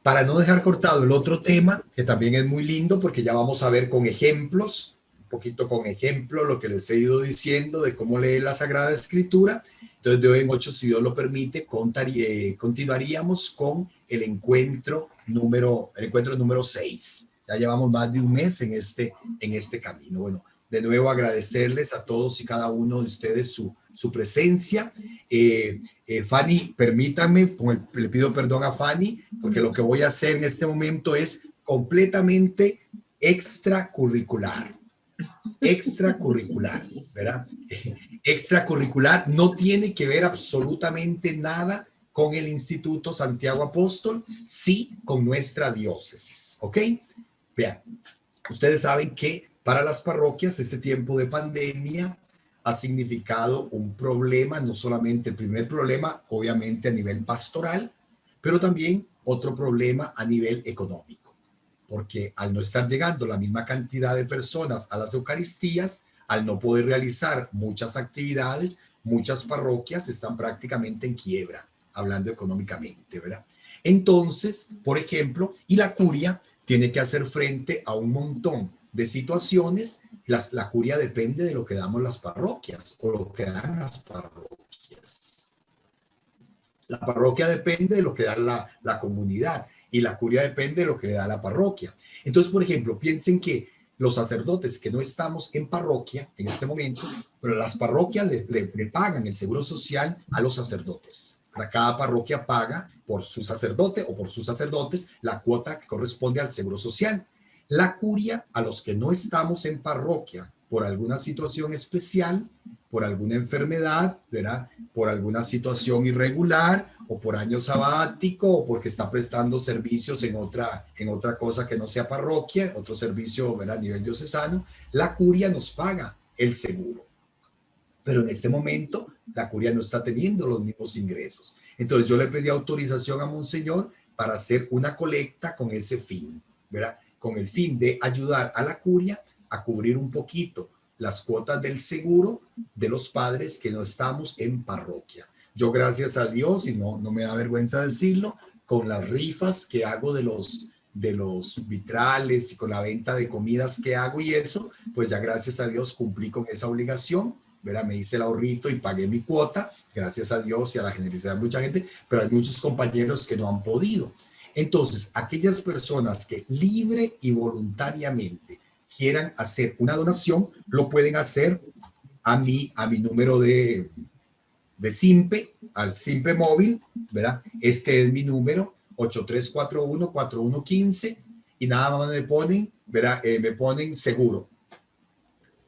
para no dejar cortado el otro tema, que también es muy lindo porque ya vamos a ver con ejemplos, un poquito con ejemplos, lo que les he ido diciendo de cómo leer la Sagrada Escritura. Entonces, de hoy en 8, si Dios lo permite, continuaríamos con el encuentro número 6. Ya llevamos más de un mes en este camino. Bueno, de nuevo agradecerles a todos y cada uno de ustedes su presencia. Fanny, permítanme, le pido perdón a Fanny, porque lo que voy a hacer en este momento es completamente extracurricular. Extracurricular, ¿verdad? Extracurricular no tiene que ver absolutamente nada con el Instituto Santiago Apóstol, sí con nuestra diócesis, ¿ok? Vean, ustedes saben que para las parroquias este tiempo de pandemia ha significado un problema, no solamente el primer problema, obviamente a nivel pastoral, pero también otro problema a nivel económico, porque al no estar llegando la misma cantidad de personas a las Eucaristías, al no poder realizar muchas actividades, muchas parroquias están prácticamente en quiebra, hablando económicamente, ¿verdad? Entonces, por ejemplo, y la curia tiene que hacer frente a un montón de situaciones. La curia depende de lo que damos las parroquias o lo que dan las parroquias. La parroquia depende de lo que da la comunidad y la curia depende de lo que le da la parroquia. Entonces, por ejemplo, piensen que los sacerdotes que no estamos en parroquia en este momento, pero las parroquias le pagan el seguro social a los sacerdotes. Para cada parroquia paga por su sacerdote o por sus sacerdotes la cuota que corresponde al seguro social. La curia, a los que no estamos en parroquia por alguna situación especial, por alguna enfermedad, ¿verdad? Por alguna situación irregular o por año sabático o porque está prestando servicios en otra cosa que no sea parroquia, otro servicio, ¿verdad? A nivel diocesano, la curia nos paga el seguro. Pero en este momento la curia no está teniendo los mismos ingresos. Entonces yo le pedí autorización a Monseñor para hacer una colecta con ese fin, ¿verdad? Con el fin de ayudar a la curia a cubrir un poquito las cuotas del seguro de los padres que no estamos en parroquia. Yo, gracias a Dios, y no me da vergüenza decirlo, con las rifas que hago de los vitrales y con la venta de comidas que hago y eso, pues ya gracias a Dios cumplí con esa obligación, ¿verdad? Me hice el ahorrito y pagué mi cuota, gracias a Dios y a la generosidad de mucha gente, pero hay muchos compañeros que no han podido. Entonces, aquellas personas que libre y voluntariamente quieran hacer una donación, lo pueden hacer a mi número de SIMPE, al SIMPE móvil, ¿verdad? Este es mi número, 8341-4115, y nada más me ponen, ¿verdad? Me ponen seguro.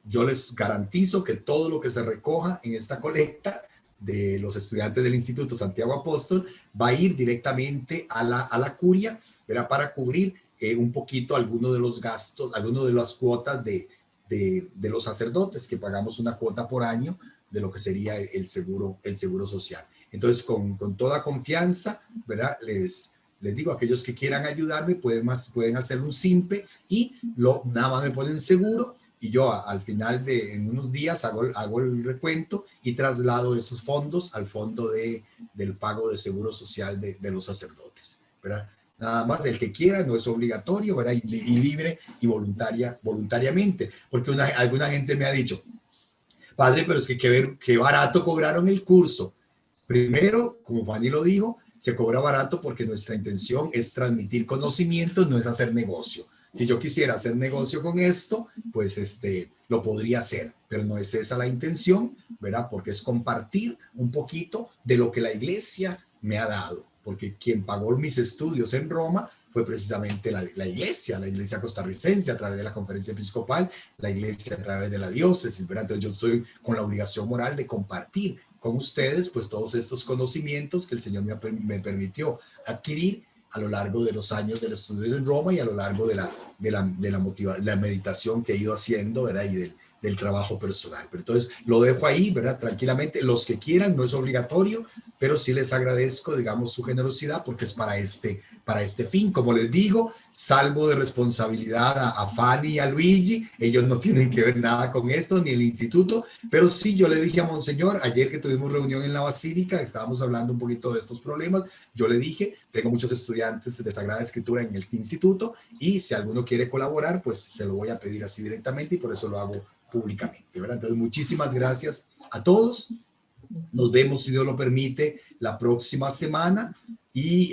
Yo les garantizo que todo lo que se recoja en esta colecta de los estudiantes del Instituto Santiago Apóstol va a ir directamente a la curia, ¿verdad? Para cubrir un poquito algunos de los gastos, algunas de las cuotas de los sacerdotes, que pagamos una cuota por año de lo que sería el seguro social. Entonces, con toda confianza, ¿verdad? Les digo, aquellos que quieran ayudarme pueden hacer un SIMPE y nada más me ponen seguro. Y yo al final en unos días hago el recuento y traslado esos fondos al fondo del pago de seguro social de los sacerdotes, ¿verdad? Nada más, el que quiera, no es obligatorio, ¿verdad? Y libre y voluntariamente. Porque alguna gente me ha dicho, padre, pero es que qué barato cobraron el curso. Primero, como Fanny lo dijo, se cobra barato porque nuestra intención es transmitir conocimientos, no es hacer negocio. Si yo quisiera hacer negocio con esto, pues lo podría hacer, pero no es esa la intención, ¿verdad? Porque es compartir un poquito de lo que la iglesia me ha dado, porque quien pagó mis estudios en Roma fue precisamente la iglesia costarricense a través de la conferencia episcopal, la iglesia a través de la diócesis, ¿verdad? Entonces yo soy con la obligación moral de compartir con ustedes pues todos estos conocimientos que el Señor me permitió adquirir a lo largo de los años del estudio en Roma y a lo largo de la meditación que he ido haciendo, ¿verdad? Y del trabajo personal. Pero entonces lo dejo ahí, ¿verdad? Tranquilamente, los que quieran, no es obligatorio, pero sí les agradezco, digamos, su generosidad porque es para este fin. Como les digo, salvo de responsabilidad a Fanny y a Luigi, ellos no tienen que ver nada con esto, ni el instituto, pero sí yo le dije a Monseñor, ayer que tuvimos reunión en la Basílica, estábamos hablando un poquito de estos problemas, yo le dije, tengo muchos estudiantes de Sagrada Escritura en el instituto y si alguno quiere colaborar, pues se lo voy a pedir así directamente y por eso lo hago públicamente, ¿verdad? Entonces, muchísimas gracias a todos. Nos vemos, si Dios lo permite, la próxima semana y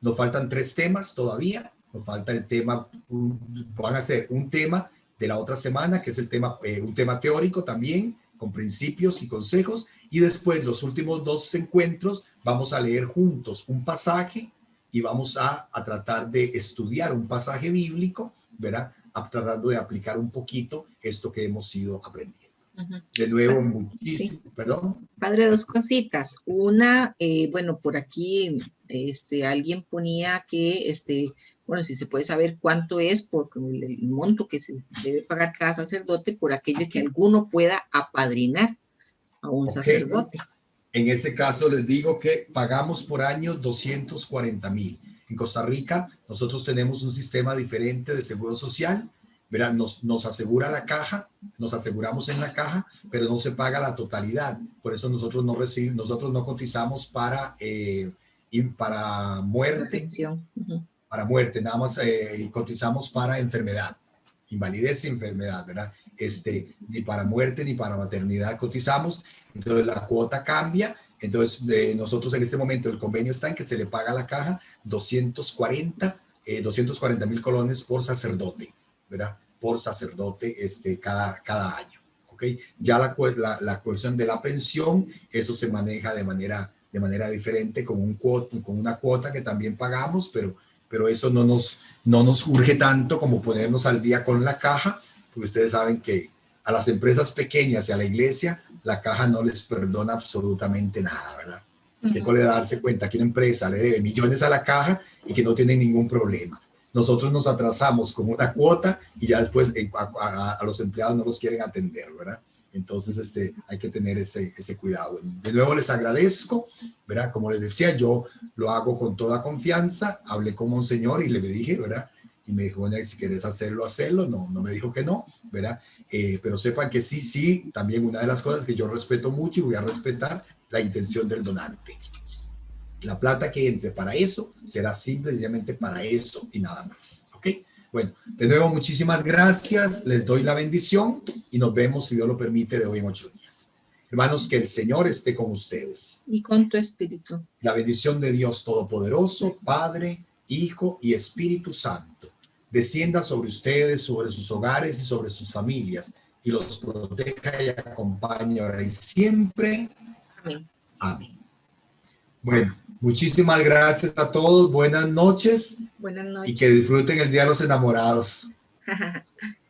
nos faltan 3 temas todavía. Nos falta el tema, van a ser un tema de la otra semana, que es el tema, un tema teórico también, con principios y consejos. Y después, los últimos 2 encuentros, vamos a leer juntos un pasaje y vamos a tratar de estudiar un pasaje bíblico, ¿verdad? Tratando de aplicar un poquito esto que hemos ido aprendiendo. De nuevo, muchísimo, sí. Perdón. Padre, 2 cositas. Una, bueno, por aquí alguien ponía que, bueno, si se puede saber cuánto es por el monto que se debe pagar cada sacerdote por aquello que alguno pueda apadrinar a un sacerdote. En ese caso les digo que pagamos por año 240,000. En Costa Rica nosotros tenemos un sistema diferente de seguro social. Verá, nos asegura la caja, nos aseguramos en la caja, pero no se paga la totalidad. Por eso nosotros no cotizamos para muerte, para muerte, nada más cotizamos para enfermedad, invalidez y enfermedad, ¿verdad? Ni para muerte ni para maternidad cotizamos. Entonces la cuota cambia. Entonces nosotros en este momento el convenio está en que se le paga a la caja 240,000 colones por sacerdote, ¿verdad? Por sacerdote cada año, ¿ok? Ya la cuestión de la pensión, eso se maneja de manera diferente con una cuota que también pagamos, pero eso no nos urge tanto como ponernos al día con la caja, porque ustedes saben que a las empresas pequeñas y a la iglesia, la caja no les perdona absolutamente nada, ¿verdad? Que con darse cuenta que una empresa le debe millones a la caja y que no tiene ningún problema. Nosotros nos atrasamos con una cuota y ya después a los empleados no los quieren atender, ¿verdad? Entonces hay que tener ese cuidado. De nuevo les agradezco, ¿verdad? Como les decía, yo lo hago con toda confianza. Hablé con Monseñor y le dije, ¿verdad? Y me dijo, bueno, si quieres hacerlo. No me dijo que no, ¿verdad? Pero sepan que sí, también una de las cosas que yo respeto mucho y voy a respetar la intención del donante. La plata que entre para eso será simplemente para eso y nada más, ¿ok? Bueno, de nuevo, muchísimas gracias, les doy la bendición y nos vemos, si Dios lo permite, de hoy en 8 días. Hermanos, que el Señor esté con ustedes. Y con tu espíritu. La bendición de Dios Todopoderoso, Padre, Hijo y Espíritu Santo, descienda sobre ustedes, sobre sus hogares y sobre sus familias, y los proteja y acompañe ahora y siempre. Amén. Amén. Bueno, muchísimas gracias a todos. Buenas noches. Buenas noches. Y que disfruten el Día de los Enamorados.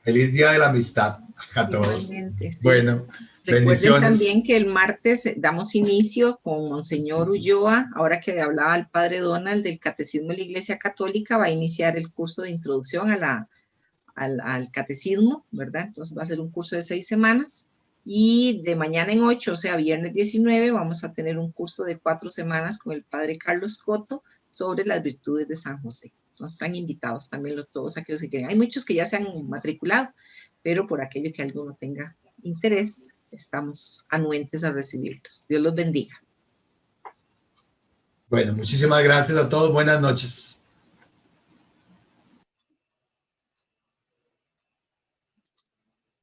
Feliz Día de la Amistad a todos. Sí. Bueno, recuerden también que el martes damos inicio con Monseñor Ulloa. Ahora que hablaba el Padre Donald del Catecismo de la Iglesia Católica, va a iniciar el curso de introducción al catecismo, ¿verdad? Entonces va a ser un curso de 6 semanas. Y de mañana en 8, o sea, viernes 19, vamos a tener un curso de 4 semanas con el Padre Carlos Coto sobre las virtudes de San José. Nos están invitados también todos aquellos que quieren. Hay muchos que ya se han matriculado, pero por aquello que alguno tenga interés, estamos anuentes a recibirlos. Dios los bendiga. Bueno, muchísimas gracias a todos. Buenas noches.